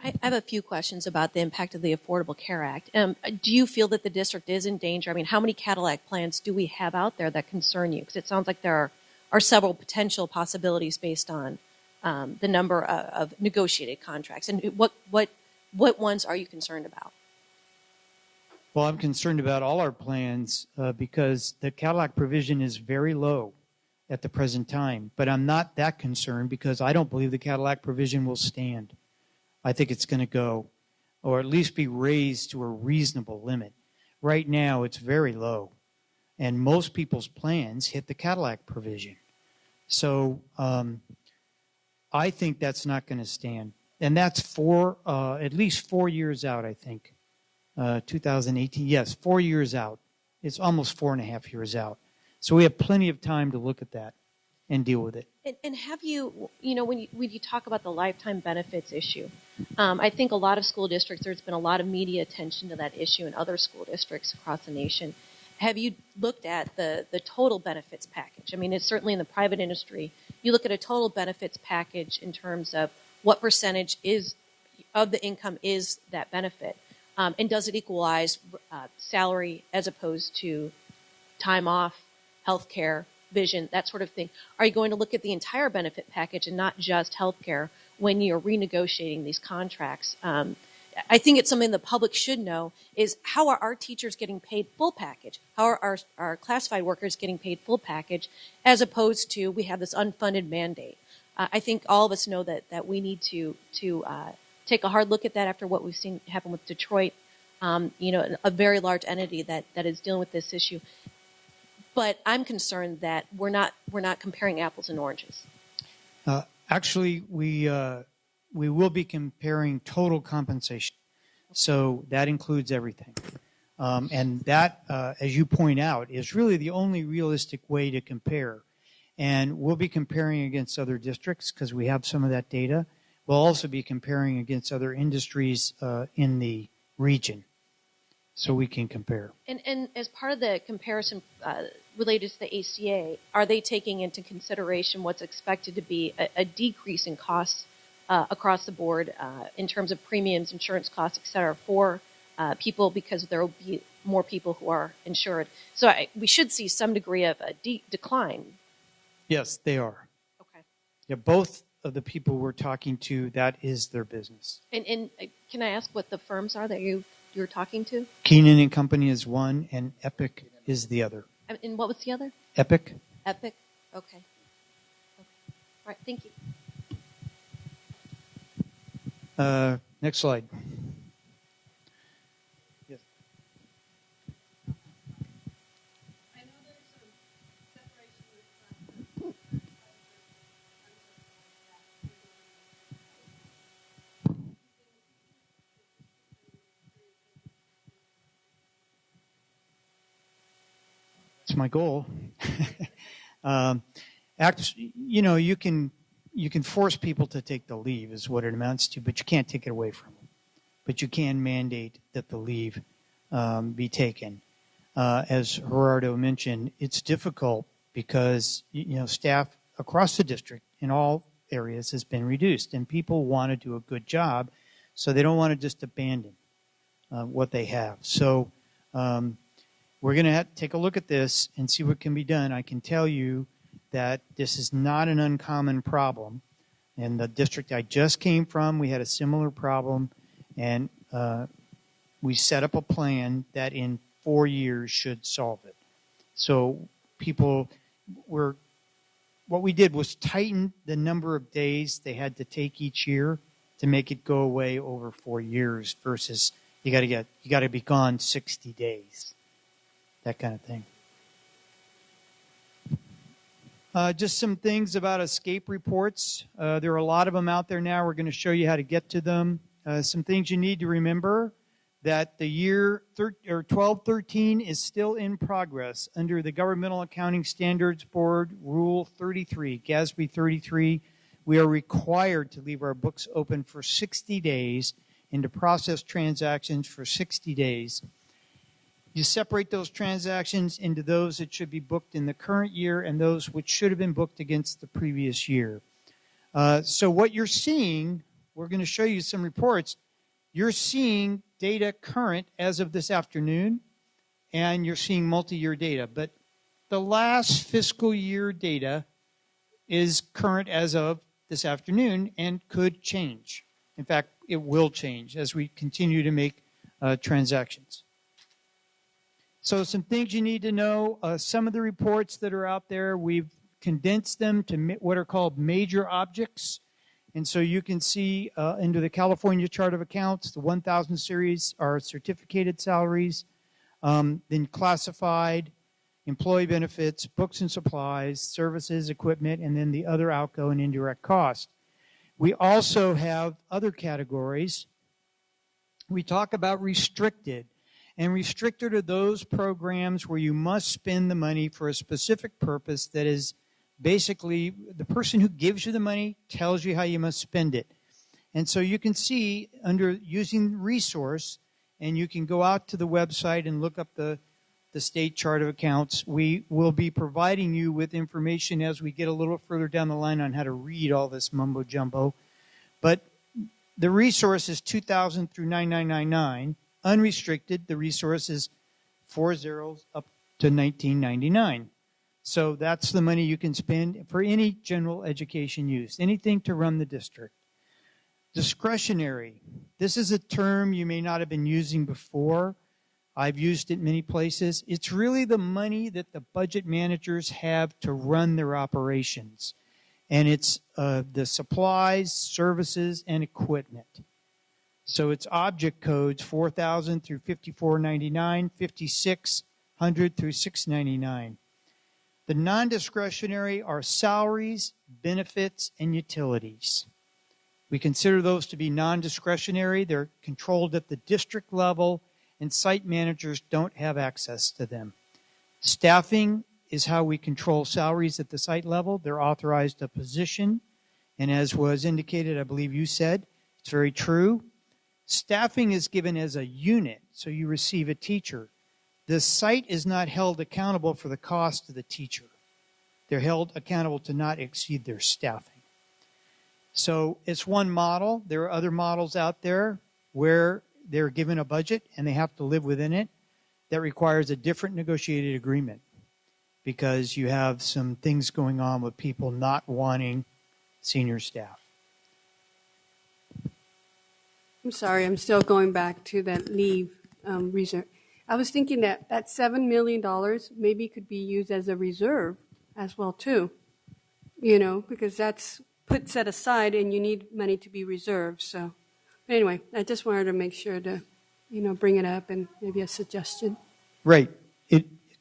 I have a few questions about the impact of the Affordable Care Act. Do you feel that the district is in danger? I mean, how many Cadillac plans do we have out there that concern you? Because it sounds like there are several potential possibilities based on the number of negotiated contracts. And what ones are you concerned about? Well, I'm concerned about all our plans because the Cadillac provision is very low at the present time. But I'm not that concerned because I don't believe the Cadillac provision will stand. I think it's going to go, or at least be raised to a reasonable limit. Right now, it's very low. And most people's plans hit the Cadillac provision. So I think that's not going to stand. And that's at least 4 years out, I think. 2018, yes, 4 years out. It's almost 4.5 years out. So we have plenty of time to look at that and deal with it. And have you, when you talk about the lifetime benefits issue, I think a lot of school districts, there's been a lot of media attention to that issue in other school districts across the nation. Have you looked at the total benefits package? I mean, it's certainly in the private industry. You look at a total benefits package in terms of what percentage of the income is that benefit, and does it equalize salary as opposed to time off, health care, vision, that sort of thing? Are you going to look at the entire benefit package and not just health care when you're renegotiating these contracts? I think it's something the public should know is how are our teachers getting paid full package? How are our classified workers getting paid full package as opposed to we have this unfunded mandate? I think all of us know that we need to take a hard look at that after what we've seen happen with Detroit, a very large entity that is dealing with this issue. But I'm concerned that we're not comparing apples and oranges. Actually, we will be comparing total compensation. So that includes everything. And that, as you point out, is really the only realistic way to compare. And we'll be comparing against other districts because we have some of that data. We'll also be comparing against other industries in the region so we can compare. And as part of the comparison related to the ACA, are they taking into consideration what's expected to be a decrease in costs across the board in terms of premiums, insurance costs, et cetera, for people because there will be more people who are insured? So we should see some degree of a decline. Yes, they are. Okay. Yeah, both of the people we're talking to, that is their business. And can I ask what the firms are that you're talking to? Keenan and Company is one, and Epic is the other. And what was the other? Epic. Epic. Okay. All right. Thank you. Next slide. Yes. That's my goal. You can force people to take the leave is what it amounts to, but you can't take it away from them. But you can mandate that the leave be taken. As Gerardo mentioned, it's difficult because staff across the district in all areas has been reduced, and people want to do a good job, so they don't want to just abandon what they have. So we're going to take a look at this and see what can be done. I can tell you that this is not an uncommon problem. In the district I just came from, we had a similar problem, and we set up a plan that in 4 years should solve it. So what we did was tighten the number of days they had to take each year to make it go away over 4 years versus you got to be gone 60 days, that kind of thing. Just some things about escape reports. There are a lot of them out there now. We're going to show you how to get to them. Some things you need to remember, that the year 1213 is still in progress under the Governmental Accounting Standards Board Rule 33, GASB 33. We are required to leave our books open for 60 days and to process transactions for 60 days. You separate those transactions into those that should be booked in the current year and those which should have been booked against the previous year. So what you're seeing, we're going to show you some reports. You're seeing data current as of this afternoon, and you're seeing multi-year data. But the last fiscal year data is current as of this afternoon and could change. In fact, it will change as we continue to make transactions. So some things you need to know. Some of the reports that are out there, we've condensed them to what are called major objects. And so you can see into the California Chart of Accounts, the 1000 series are certificated salaries, then classified, employee benefits, books and supplies, services, equipment, and then the other outgo and indirect cost. We also have other categories. We talk about restricted. And restricted are those programs where you must spend the money for a specific purpose that is basically the person who gives you the money tells you how you must spend it. And so you can see under using resource, and you can go out to the website and look up the state chart of accounts. We will be providing you with information as we get a little further down the line on how to read all this mumbo jumbo. But the resource is 2000 through 9999. Unrestricted, the resource is 40 up to 1999. So that's the money you can spend for any general education use, anything to run the district. Discretionary. This is a term you may not have been using before. I've used it many places. It's really the money that the budget managers have to run their operations. And it's the supplies, services, and equipment. So it's object codes 4000 through 5499, 5600 through 699. The non-discretionary are salaries, benefits, and utilities. We consider those to be non-discretionary. They're controlled at the district level, and site managers don't have access to them. Staffing is how we control salaries at the site level. They're authorized a position, and as was indicated, I believe you said, it's very true. Staffing is given as a unit, so you receive a teacher. The site is not held accountable for the cost of the teacher. They're held accountable to not exceed their staffing. So it's one model. There are other models out there where they're given a budget and they have to live within it. That requires a different negotiated agreement because you have some things going on with people not wanting senior staff. I'm sorry, I'm still going back to that leave reserve. I was thinking that $7 million maybe could be used as a reserve as well too, because that's set aside and you need money to be reserved. So anyway, I just wanted to make sure to, bring it up and maybe a suggestion. Right.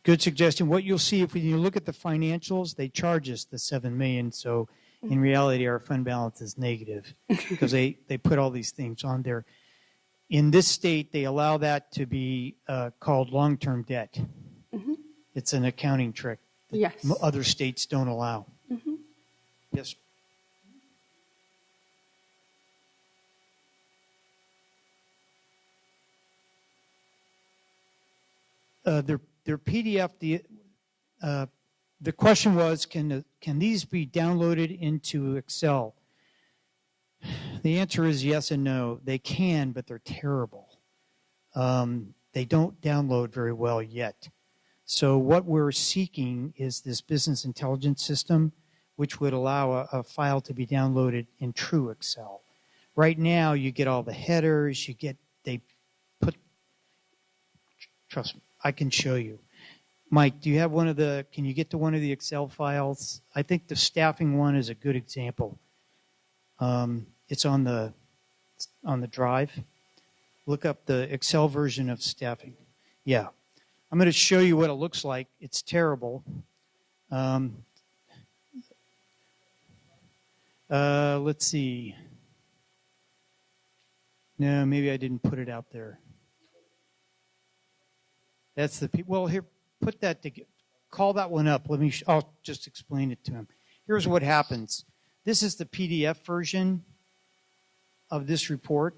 Good suggestion. What you'll see if you look at the financials, they charge us the $7 million. So in reality, our fund balance is negative because they put all these things on there. In this state, they allow that to be called long-term debt. Mm-hmm. It's an accounting trick that yes. Other states don't allow. Mm-hmm. Yes. Their PDF, the question was, can these be downloaded into Excel? The answer is yes and no. They can, but they're terrible. They don't download very well yet. So what we're seeking is this business intelligence system, which would allow a file to be downloaded in true Excel. Right now, you get all the headers. Trust me, I can show you. Mike, do you have can you get to one of the Excel files? I think the staffing one is a good example. It's on the drive. Look up the Excel version of staffing. Yeah. I'm going to show you what it looks like. It's terrible. Let's see. No, maybe I didn't put it out there. That's the well. Here, put that to call that one up. I'll just explain it to him. Here's what happens. This is the PDF version of this report,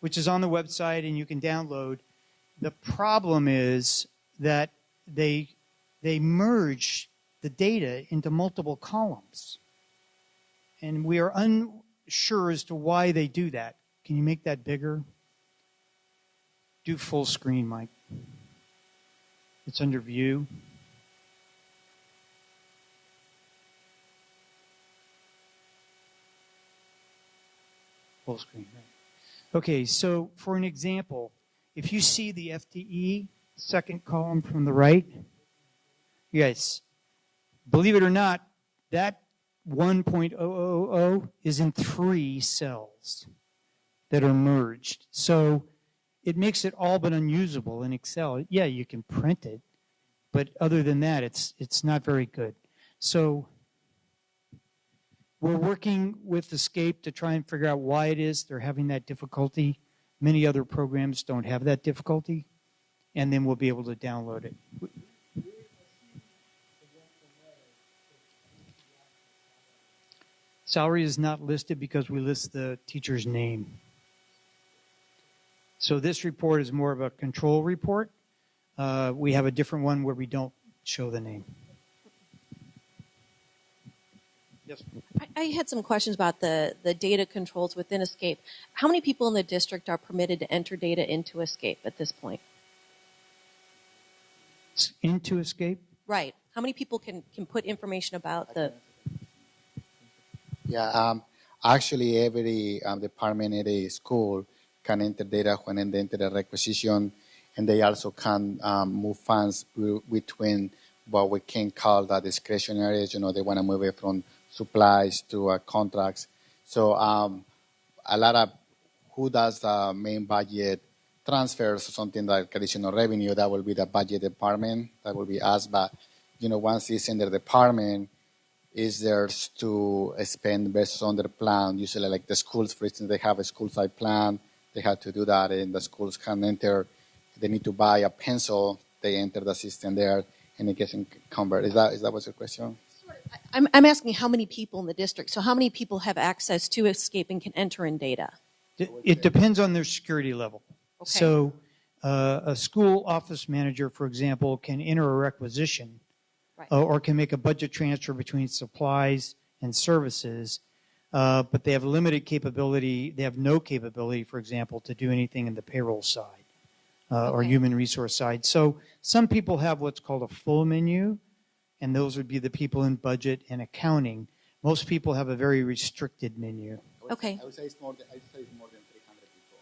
which is on the website and you can download. The problem is that they merge the data into multiple columns. And we are unsure as to why they do that. Can you make that bigger? Do full screen, Mike. It's under view. Full screen, right. Okay, so for an example, if you see the FTE, second column from the right, yes, believe it or not, that 1.000 is in 3 cells that are merged. So it makes it all but unusable in Excel. Yeah, you can print it, but other than that, it's not very good. So we're working with Escape to try and figure out why it is they're having that difficulty. Many other programs don't have that difficulty, and then we'll be able to download it. Salary is not listed because we list the teacher's name. So this report is more of a control report. We have a different one where we don't show the name. Yes. I had some questions about the data controls within Escape. How many people in the district are permitted to enter data into Escape at this point? Into Escape? Right. How many people can put information about the... Yeah, actually every department, every school can enter data when they enter the requisition, and they also can move funds between what we can call the discretionary. You know, they want to move it from supplies to contracts. So a lot of who does the main budget transfers or something like additional revenue, that will be the budget department. That will be us. But, you know, once it's in the department, is theirs to spend based on their plan. Usually, like the schools, for instance, they have a school side plan. They have to do that, and the schools can enter. They need to buy a pencil. They enter the system there, and it gets encumbered. Is that what's your question? I'm asking how many people in the district. So how many people have access to Escape and can enter in data? It depends on their security level. Okay. So a school office manager, for example, can enter a requisition. Right. Or can make a budget transfer between supplies and services, but they have limited capability. They have no capability, for example, to do anything in the payroll side or human resource side. So some people have what's called a full menu, and those would be the people in budget and accounting. Most people have a very restricted menu. Okay. I would say it's more than 300 people.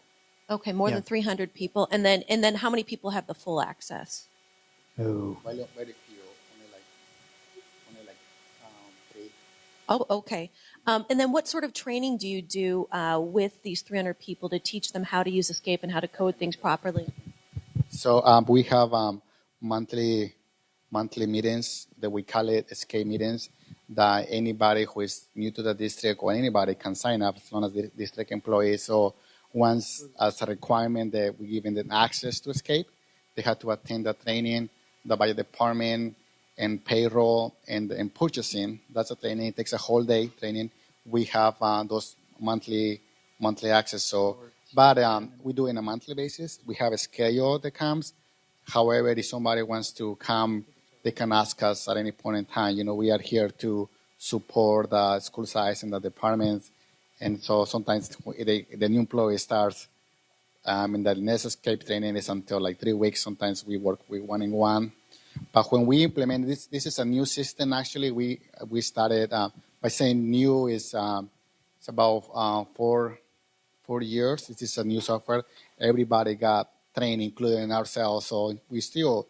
Okay, more than 300 people. And then how many people have the full access? Oh. Very few. Only like 3. Oh, okay. And then what sort of training do you do with these 300 people to teach them how to use Escape and how to code things properly? So we have monthly meetings that we call it Escape meetings, that anybody who is new to the district or anybody can sign up as long as the district employees. So once as a requirement that we give them access to Escape, they have to attend the training, the budget department, and payroll and purchasing. That's a training. It takes a whole day training. We have those monthly access. So, but we do it on a monthly basis. We have a schedule that comes. However, if somebody wants to come, they can ask us at any point in time. You know, we are here to support the school size and the departments. And so sometimes the new employee starts, and the next Escape training is until like 3 weeks. Sometimes we work with one-on-one. But when we implement this is a new system. Actually, we started by saying new is it's about 4 years. This is a new software. Everybody got trained, including ourselves. So we still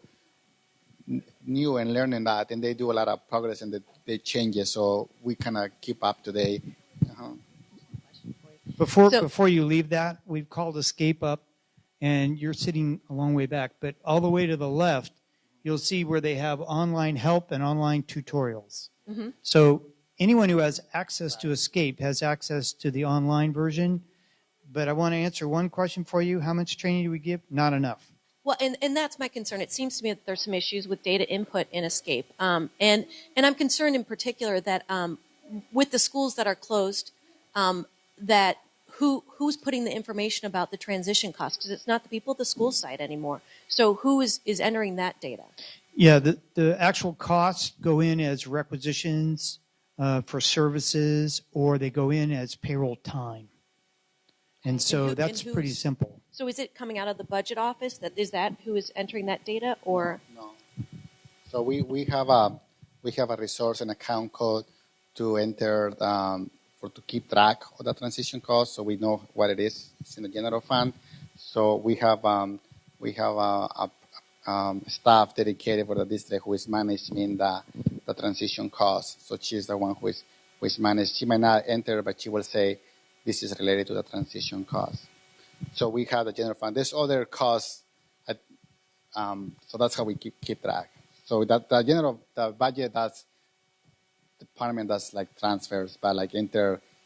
new and learning that, and they do a lot of progress and they change it. So we kind of keep up to date. Before you leave that, we've called Escape up, and you're sitting a long way back. But all the way to the left, you'll see where they have online help and online tutorials. Mm-hmm. So anyone who has access to Escape has access to the online version. But I want to answer one question for you. How much training do we give? Not enough. Well, and that's my concern. It seems to me that there's some issues with data input in Escape. And I'm concerned in particular that with the schools that are closed, that who's putting the information about the transition costs? Because it's not the people at the school site anymore. So who is entering that data? Yeah, the actual costs go in as requisitions for services, or they go in as payroll time. And so that's pretty simple. So is it coming out of the budget office? Is that who is entering that data, or no? So we have a resource and account code to enter to keep track of the transition cost, so we know what it is. It's in the general fund. So we have a staff dedicated for the district who is managing the transition cost. So she's the one who is managed. She might not enter, but she will say this is related to the transition cost. So we have the general fund. There's other costs, so that's how we keep track. So that the budget department does like transfers, but like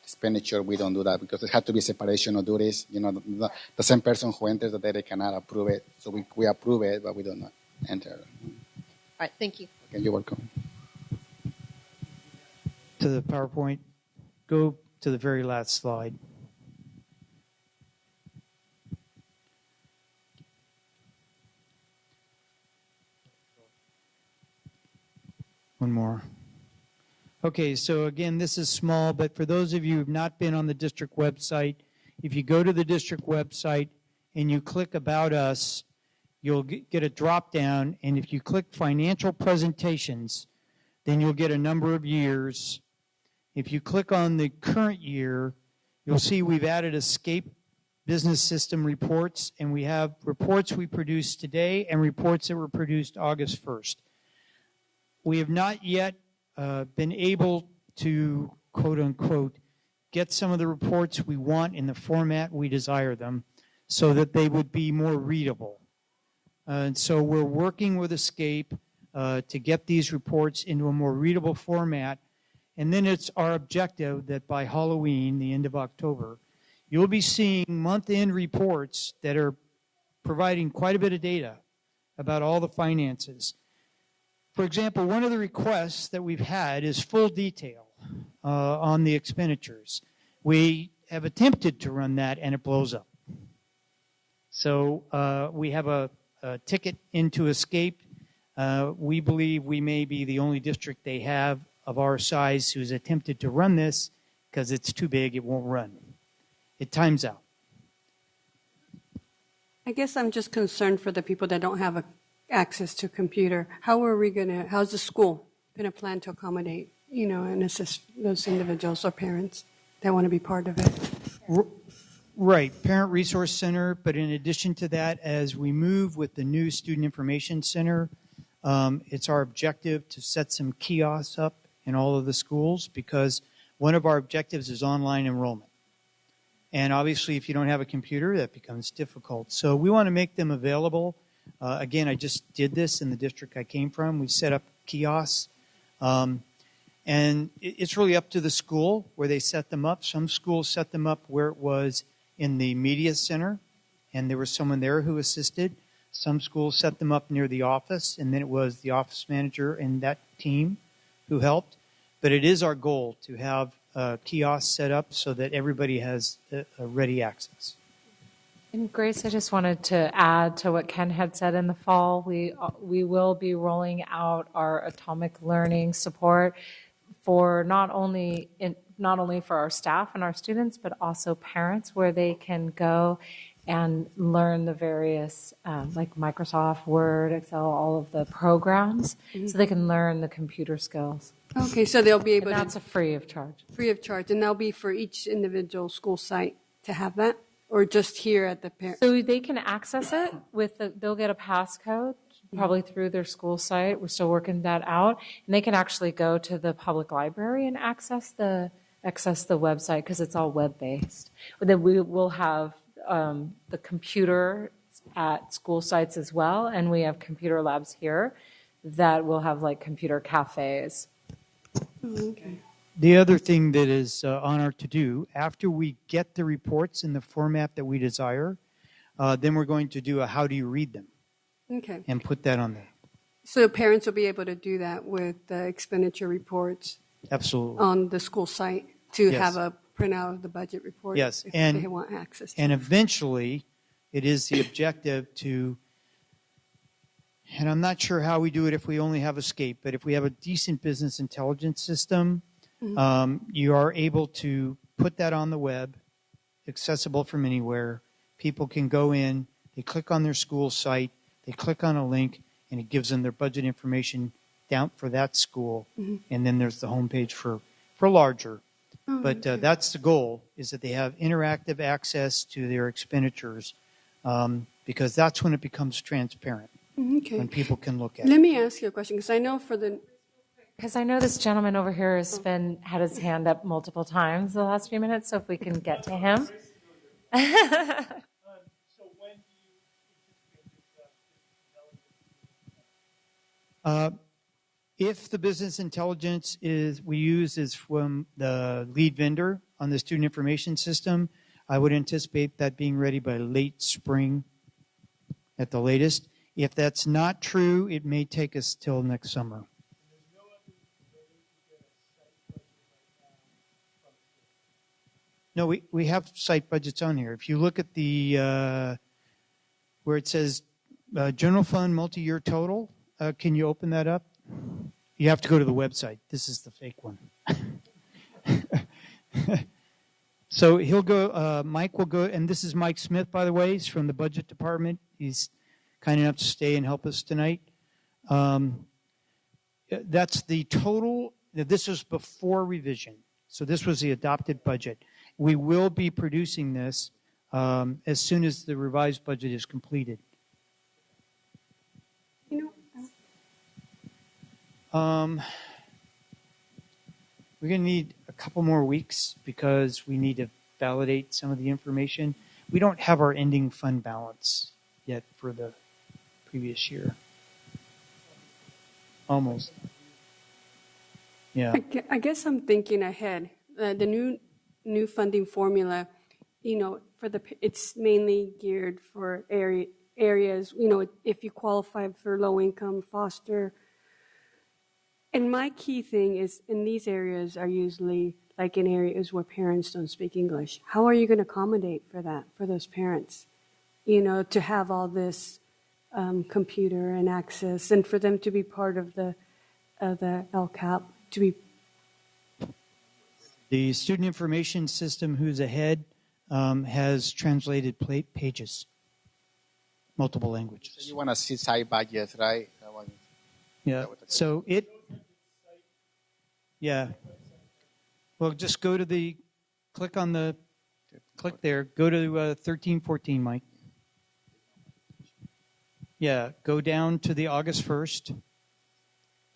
expenditure, we don't do that because it has to be separation of duties. You know, the same person who enters the data cannot approve it. So we approve it, but we do not enter. All right, thank you. Okay, you're welcome. To the PowerPoint, go to the very last slide. One more. Okay, so again, this is small, but for those of you who have not been on the district website, if you go to the district website and you click About Us, you'll get a drop-down, and if you click Financial Presentations, then you'll get a number of years. If you click on the current year, you'll see we've added Escape Business System reports, and we have reports we produced today and reports that were produced August 1st. We have not yet been able to, quote unquote, get some of the reports we want in the format we desire them so that they would be more readable. And so we're working with Escape to get these reports into a more readable format. And then it's our objective that by Halloween, the end of October, you'll be seeing month-end reports that are providing quite a bit of data about all the finances. For example, one of the requests that we've had is full detail on the expenditures. We have attempted to run that, and it blows up. So we have a ticket into Escape. We believe we may be the only district they have of our size who's attempted to run this because it's too big, it won't run. It times out. I guess I'm just concerned for the people that don't have access to a computer. How's the school going to plan to accommodate, and assist those individuals or parents that want to be part of it? Right, Parent Resource Center, but in addition to that, as we move with the new Student Information Center, it's our objective to set some kiosks up in all of the schools because one of our objectives is online enrollment. And obviously, if you don't have a computer, that becomes difficult. So we want to make them available. Again, I just did this in the district I came from. We set up kiosks. And it's really up to the school where they set them up. Some schools set them up where it was in the media center, and there was someone there who assisted. Some schools set them up near the office, and then it was the office manager and that team who helped. But it is our goal to have kiosks set up so that everybody has a ready access. And Grace, I just wanted to add to what Ken had said in the fall. We will be rolling out our atomic learning support for not only for our staff and our students, but also parents, where they can go and learn the various like Microsoft, Word, Excel, all of the programs, so they can learn the computer skills. Okay, so they'll be able and that's free of charge. Free of charge, and that'll be for each individual school site to have that, or just here at the parent? So they can access it they'll get a passcode probably through their school site. We're still working that out, and they can actually go to the public library and access the website because it's all web based. But then we will have the computer at school sites as well, and we have computer labs here that will have like computer cafes. Okay. The other thing that is on our to-do, after we get the reports in the format that we desire, then we're going to do a how do you read them Okay. and put that on there. So parents will be able to do that with the expenditure reports Absolutely. on the school site to Yes. have a printout of the budget report Yes, if and they want access to and it. eventually, it is the objective to. And I'm not sure how we do it if we only have Escape, but if we have a decent business intelligence system, you are able to put that on the web, accessible from anywhere. People can go in, they click on their school site, they click on a link, and it gives them their budget information down for that school. And then there's the homepage for larger. But that's the goal, is that they have interactive access to their expenditures, because that's when it becomes transparent. Okay. When people can look at Let it. me ask you a question, because I know for the Because I know this gentleman over here has had his hand up multiple times the last few minutes, so if we can get to him. If the business intelligence we use is from the lead vendor on the student information system, I would anticipate that being ready by late spring at the latest. If that's not true, it may take us till next summer. No, we have site budgets on here. If you look at the where it says general fund multi-year total, can you open that up? You have to go to the website. This is the fake one. So he'll go, Mike will go, and this is Mike Smith, by the way. He's from the budget department. He's kind enough to stay and help us tonight. That's the total. This was before revision. So this was the adopted budget. We will be producing this as soon as the revised budget is completed. We're going to need a couple more weeks because we need to validate some of the information. We don't have our ending fund balance yet for the previous year. Almost. Yeah. I guess I'm thinking ahead. The new funding formula, it's mainly geared for areas. If you qualify for low income, foster. And my key thing is, in these areas are usually like in areas where parents don't speak English. How are you going to accommodate for that, for those parents? To have all this computer and access, and for them to be part of the LCAP, to be. The student information system, who's ahead, has translated pages, multiple languages. So you want to see site budgets, right? Yeah. So yeah. Well, just go to click there, go to 1314, Mike. Yeah, go down to the August 1st,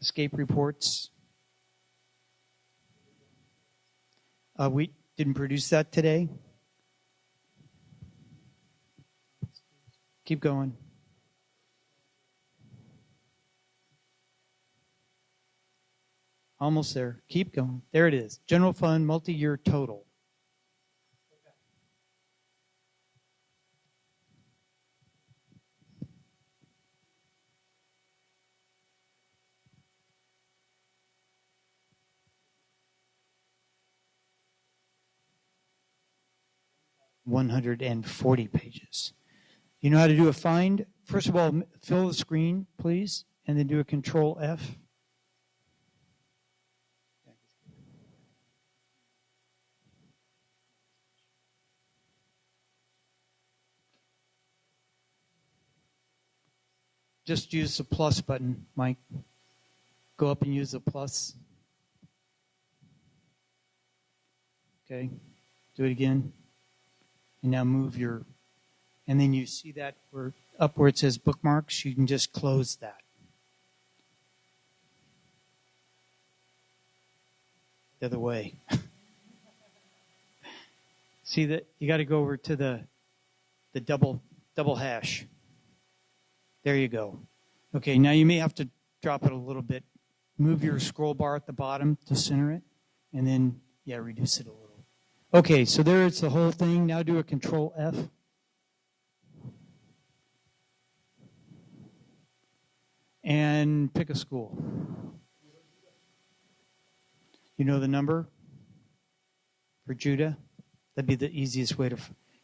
escape reports. We didn't produce that today. Keep going. Almost there. Keep going. There it is. General fund, multi-year total. $140 pages. You know how to do a find? First of all, fill the screen, please, and then do a Control F. Just use the plus button, Mike. Go up and use the plus. Okay. Do it again. And now move and then you see that up where it says bookmarks, you can just close that. The other way. See that you got to go over to the double hash. There you go. Okay, now you may have to drop it a little bit. Move your scroll bar at the bottom to center it, And then, yeah, reduce it a little. Okay, so there it's the whole thing. Now do a Control F. And pick a school. You know the number for Judah? That'd be the easiest way to...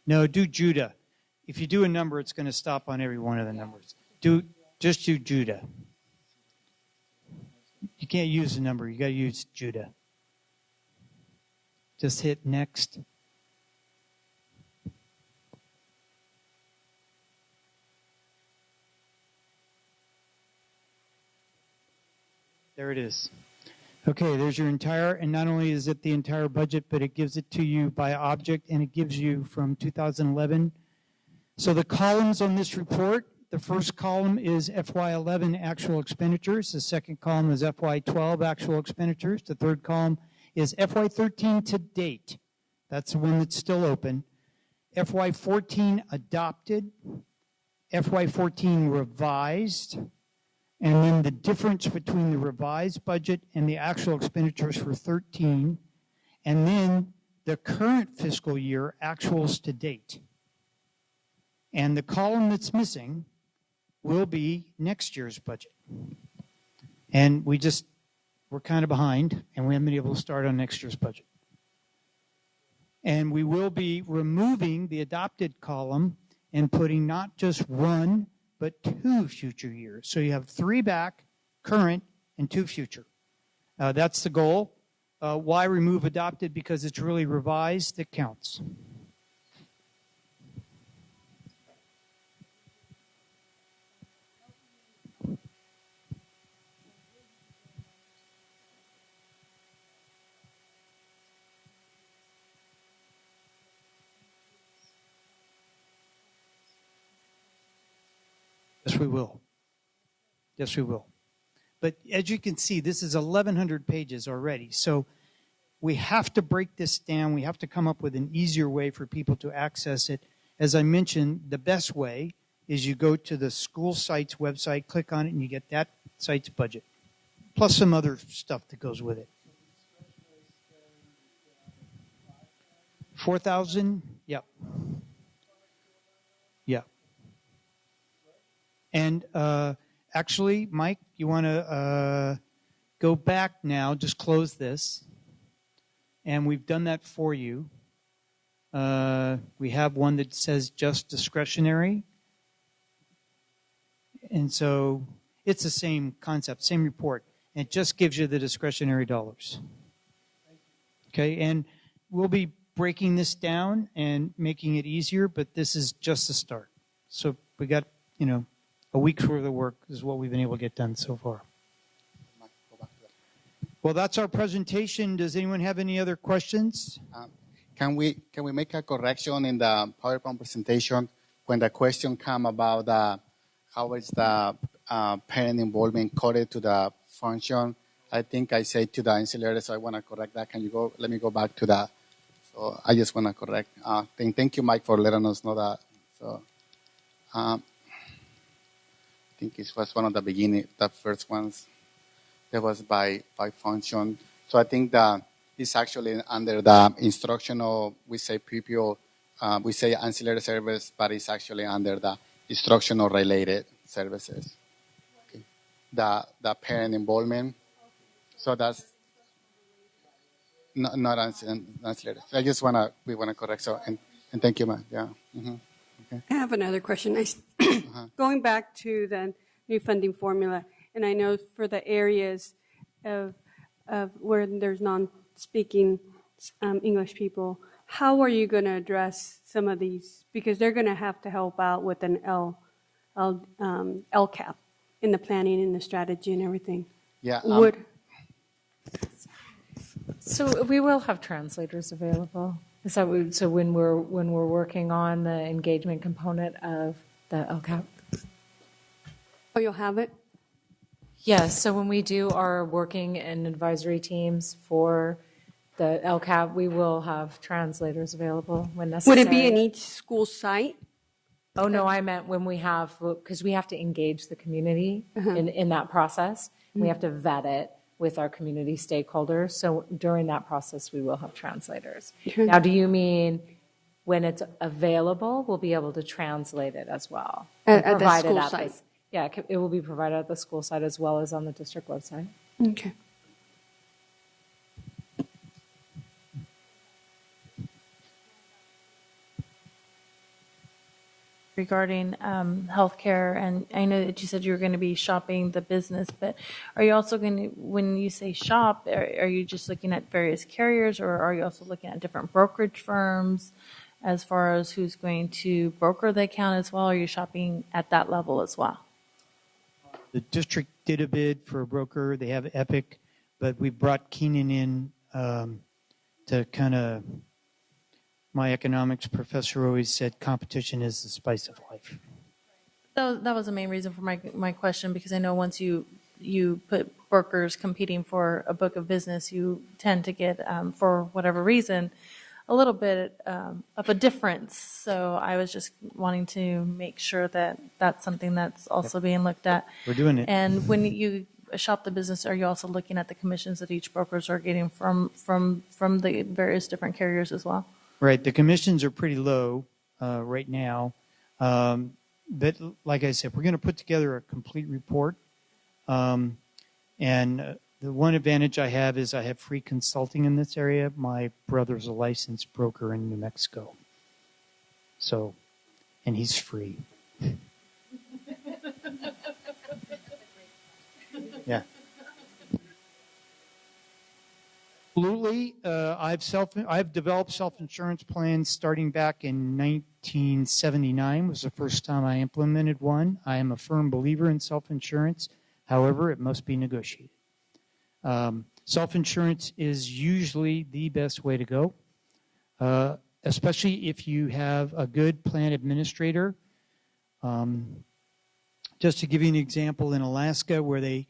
No, do Judah. If you do a number, it's going to stop on every one of the numbers. Just do Judah. You can't use a number. You got to use Judah. Just hit next. There it is. Okay, there's your entire, and not only is it the entire budget, but it gives it to you by object, and it gives you from 2011. So the columns on this report, the first column is FY11 actual expenditures. The second column is FY12 actual expenditures. The third column is FY13 to date. That's the one that's still open. FY14 adopted. FY14 revised. And then the difference between the revised budget and the actual expenditures for 13. And then the current fiscal year actuals to date. And the column that's missing will be next year's budget. And we're kind of behind, and we haven't been able to start on next year's budget. And we will be removing the adopted column and putting not just one, but 2 future years. So you have 3 back, current, and 2 future. That's the goal. Why remove adopted? Because it's really revised that counts. Yes, we will. Yes, we will. But as you can see, this is 1,100 pages already. So we have to break this down. We have to come up with an easier way for people to access it. As I mentioned, the best way is you go to the school site's website, click on it, and you get that site's budget, plus some other stuff that goes with it. 4,000? Yep. Yep. And actually, Mike, you want to go back now, just close this. And we've done that for you. We have one that says just discretionary. And so it's the same concept, same report. And it just gives you the discretionary dollars. Okay, and we'll be breaking this down and making it easier, but this is just the start. So we got, a week's worth of work is what we've been able to get done so far. Well, that's our presentation. Does anyone have any other questions? Can we make a correction in the PowerPoint presentation when the question come about how is the parent involvement coded to the function? I think I said to the ancillary, so I want to correct that. Let me go back to that. So I just want to correct. Thank you, Mike, for letting us know that. So I think it was one of the beginning, the first ones. That was by function. So I think that it's actually under the instructional, we say PPO, we say ancillary service, but it's actually under the instructional related services. Okay. The parent involvement. So that's not ancillary. We want to correct. So and thank you, Matt. Yeah. Mm-hmm. Okay. I have another question. Going back to the new funding formula, and I know for the areas of where there's non-speaking English people, how are you going to address some of these? Because they're going to have to help out with an LCAP in the planning and the strategy and everything. Yeah. So we will have translators available. So when we're working on the engagement component of the LCAP. Oh, you'll have it? Yes, so when we do our working and advisory teams for the LCAP, we will have translators available when necessary. Would it be in each school site? Oh, no, I meant when we have, because we have to engage the community in that process. We have to vet it. with our community stakeholders. So during that process, we will have translators. Sure. Now, do you mean when it's available, we'll be able to translate it as well? At the Provided school at site. this- Yeah, it will be provided at the school site as well as on the district website. Okay. Regarding healthcare, and I know that you said you were going to be shopping the business, but are you also going to, when you say shop, are you just looking at various carriers, or are you also looking at different brokerage firms as far as who's going to broker the account as well? Are you shopping at that level as well? The district did a bid for a broker. They have Epic, but we brought Keenan in to kind of, my economics professor always said competition is the spice of life. That was the main reason for my question, because I know once you put brokers competing for a book of business, you tend to get, for whatever reason, a little bit of a difference. So I was just wanting to make sure that that's something that's also being looked at. We're doing it. And when you shop the business, are you also looking at the commissions that each brokers are getting from the various different carriers as well? Right. The commissions are pretty low right now. But like I said, we're going to put together a complete report. And the one advantage I have is I have free consulting in this area. My brother's a licensed broker in New Mexico. So, and he's free. Yeah. Absolutely. I've developed self-insurance plans starting back in 1979 was the first time I implemented one. I am a firm believer in self-insurance. However, it must be negotiated. Self-insurance is usually the best way to go, especially if you have a good plan administrator. Just to give you an example, in Alaska where the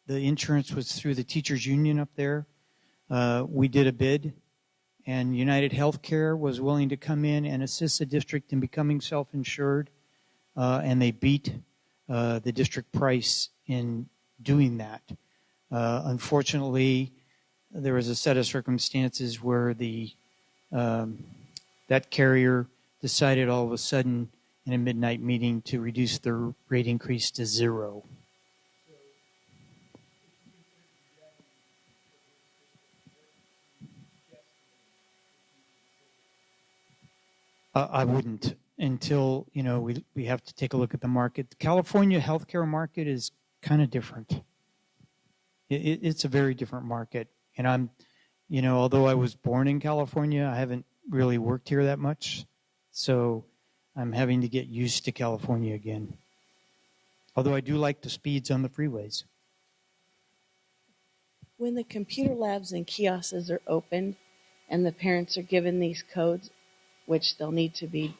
insurance was through the teachers union up there. We did a bid, and United Healthcare was willing to come in and assist the district in becoming self-insured, and they beat the district price in doing that. Unfortunately, there was a set of circumstances where that carrier decided all of a sudden in a midnight meeting to reduce their rate increase to 0. I wouldn't until, we have to take a look at the market. The California healthcare market is kind of different. It's a very different market. And although I was born in California, I haven't really worked here that much. So I'm having to get used to California again. Although I do like the speeds on the freeways. When the computer labs and kiosks are opened and the parents are given these codes, which they'll need to be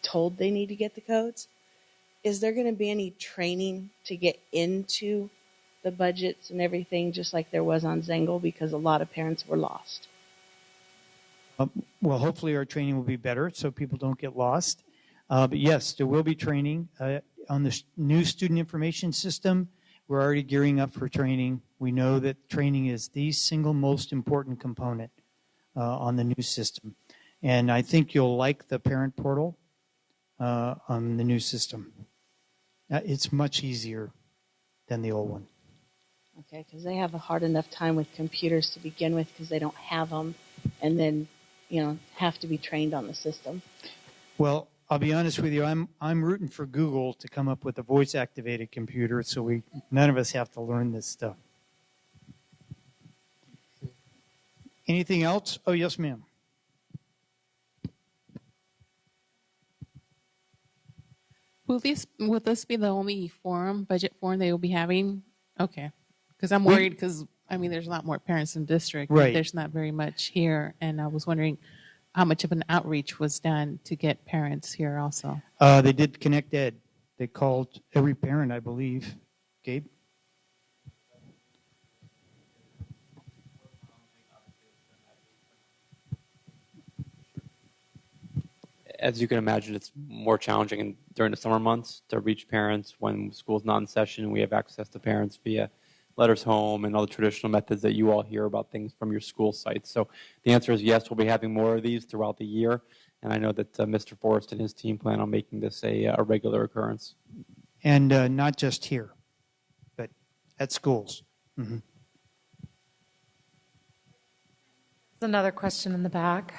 told they need to get the codes, is there going to be any training to get into the budgets and everything, just like there was on Zengle, because a lot of parents were lost? Well, hopefully our training will be better so people don't get lost. But yes, there will be training. On the new student information system, we're already gearing up for training. We know that training is the single most important component on the new system. And I think you'll like the parent portal on the new system. It's much easier than the old one. Okay, because they have a hard enough time with computers to begin with because they don't have them, and then, have to be trained on the system. Well, I'll be honest with you. I'm rooting for Google to come up with a voice-activated computer, so none of us have to learn this stuff. Anything else? Oh, yes, ma'am. Will this be the only budget forum they will be having? Okay, because I'm worried because there's a lot more parents in the district. Right. There's not very much here, and I was wondering how much of an outreach was done to get parents here also. They did Connect Ed. They called every parent, I believe. Gabe? As you can imagine, it's more challenging during the summer months to reach parents when school's not in session. We have access to parents via letters home and all the traditional methods that you all hear about things from your school sites. So the answer is yes, we'll be having more of these throughout the year. And I know that Mr. Forrest and his team plan on making this a regular occurrence. And not just here, but at schools. Mm-hmm. There's another question in the back.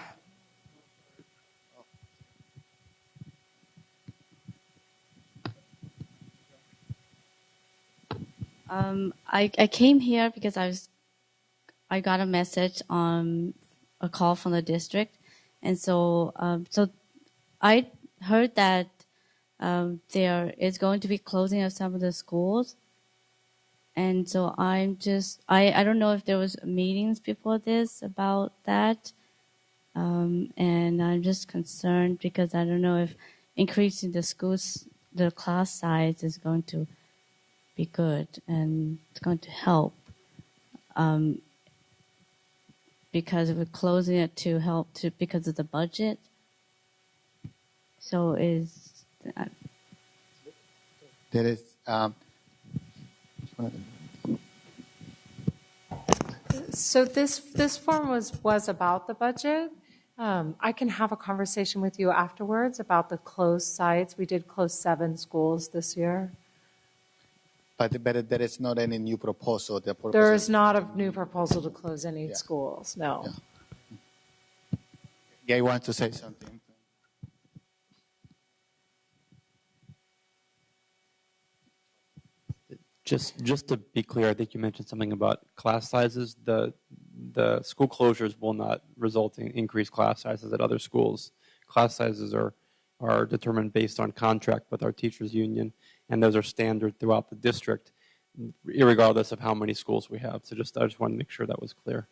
I came here because I got a message on a call from the district, and so I heard that there is going to be closing of some of the schools, and so I don't know if there was meetings before this about that, and I'm just concerned because I don't know if increasing the class size is going to be good and it's going to help. Because we're closing it to help because of the budget. So there is So this form was about the budget. I can have a conversation with you afterwards about the closed sites. We did close 7 schools this year. But there is not any new proposal. There is not a new proposal to close any schools, no. Yeah, I want to say something. Just to be clear, I think you mentioned something about class sizes. The school closures will not result in increased class sizes at other schools. Class sizes are determined based on contract with our teachers union, and those are standard throughout the district, irregardless of how many schools we have. So I just wanted to make sure that was clear.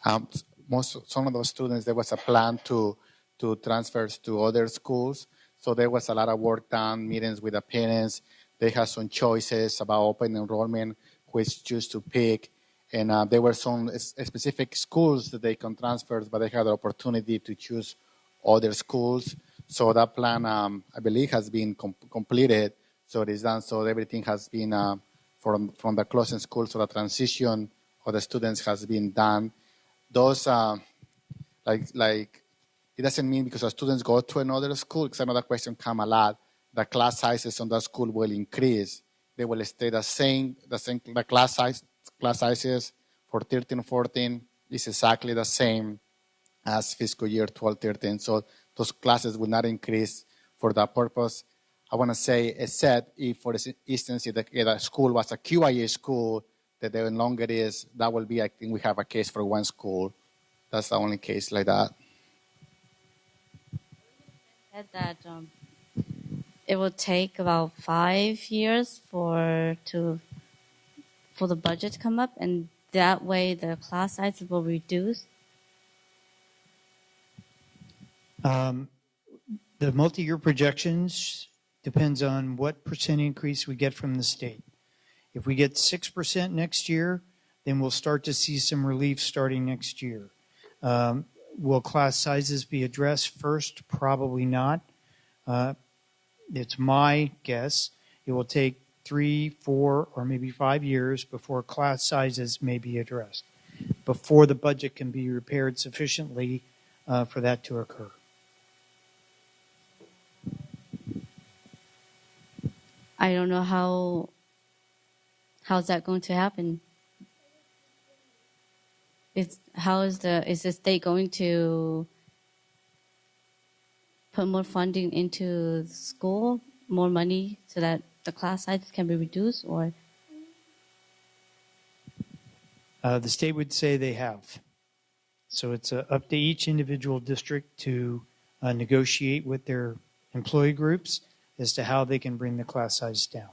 Some of those students, there was a plan to transfer to other schools. So there was a lot of work done, meetings with the parents. They had some choices about open enrollment, which choose to pick. And there were some specific schools that they can transfer, but they had the opportunity to choose other schools. So that plan, I believe, has been completed. So it is done. So everything has been from the closing school. So the transition of the students has been done. Those like it doesn't mean because the students go to another school, because another question come a lot, the class sizes on that school will increase. They will stay the same the class sizes for 13-14 is exactly the same as fiscal year 12-13. So those classes will not increase for that purpose. I want to say, except if, for instance, if the school was a QIA school, that no longer is, that will be, I think we have a case for one school. That's the only case like that. said that it will take about 5 years for the budget to come up, and that way the class size will reduce. The multi-year projections depends on what percent increase we get from the state. If we get 6% next year, then we'll start to see some relief starting next year. Will class sizes be addressed first? Probably not. It's my guess. It will take 3, 4, or maybe 5 years before class sizes may be addressed, before the budget can be repaired sufficiently for that to occur. I don't know how's that going to happen. Is the state going to put more funding into school, more money, so that the class sizes can be reduced, or? The state would say they have. So it's up to each individual district to negotiate with their employee groups as to how they can bring the class size down.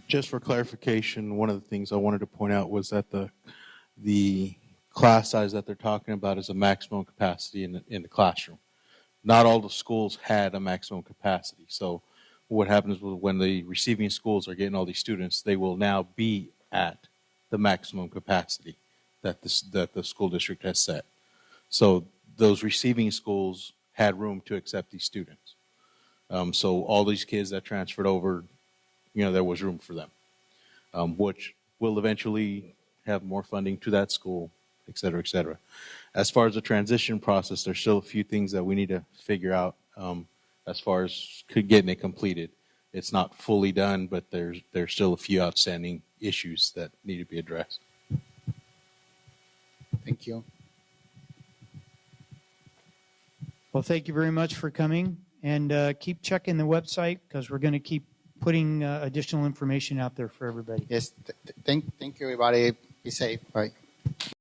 Just for clarification, one of the things I wanted to point out was that the class size that they're talking about is a maximum capacity in the classroom. Not all the schools had a maximum capacity. So what happens when the receiving schools are getting all these students, they will now be at the maximum capacity that the school district has set. So those receiving schools had room to accept these students. So all these kids that transferred over, there was room for them, which will eventually have more funding to that school, et cetera, et cetera. As far as the transition process, there's still a few things that we need to figure out as far as getting it completed. It's not fully done, but there's still a few outstanding issues that need to be addressed. Thank you. Well, thank you very much for coming, and keep checking the website because we're going to keep putting additional information out there for everybody. Yes, thank you, everybody. Be safe. Bye.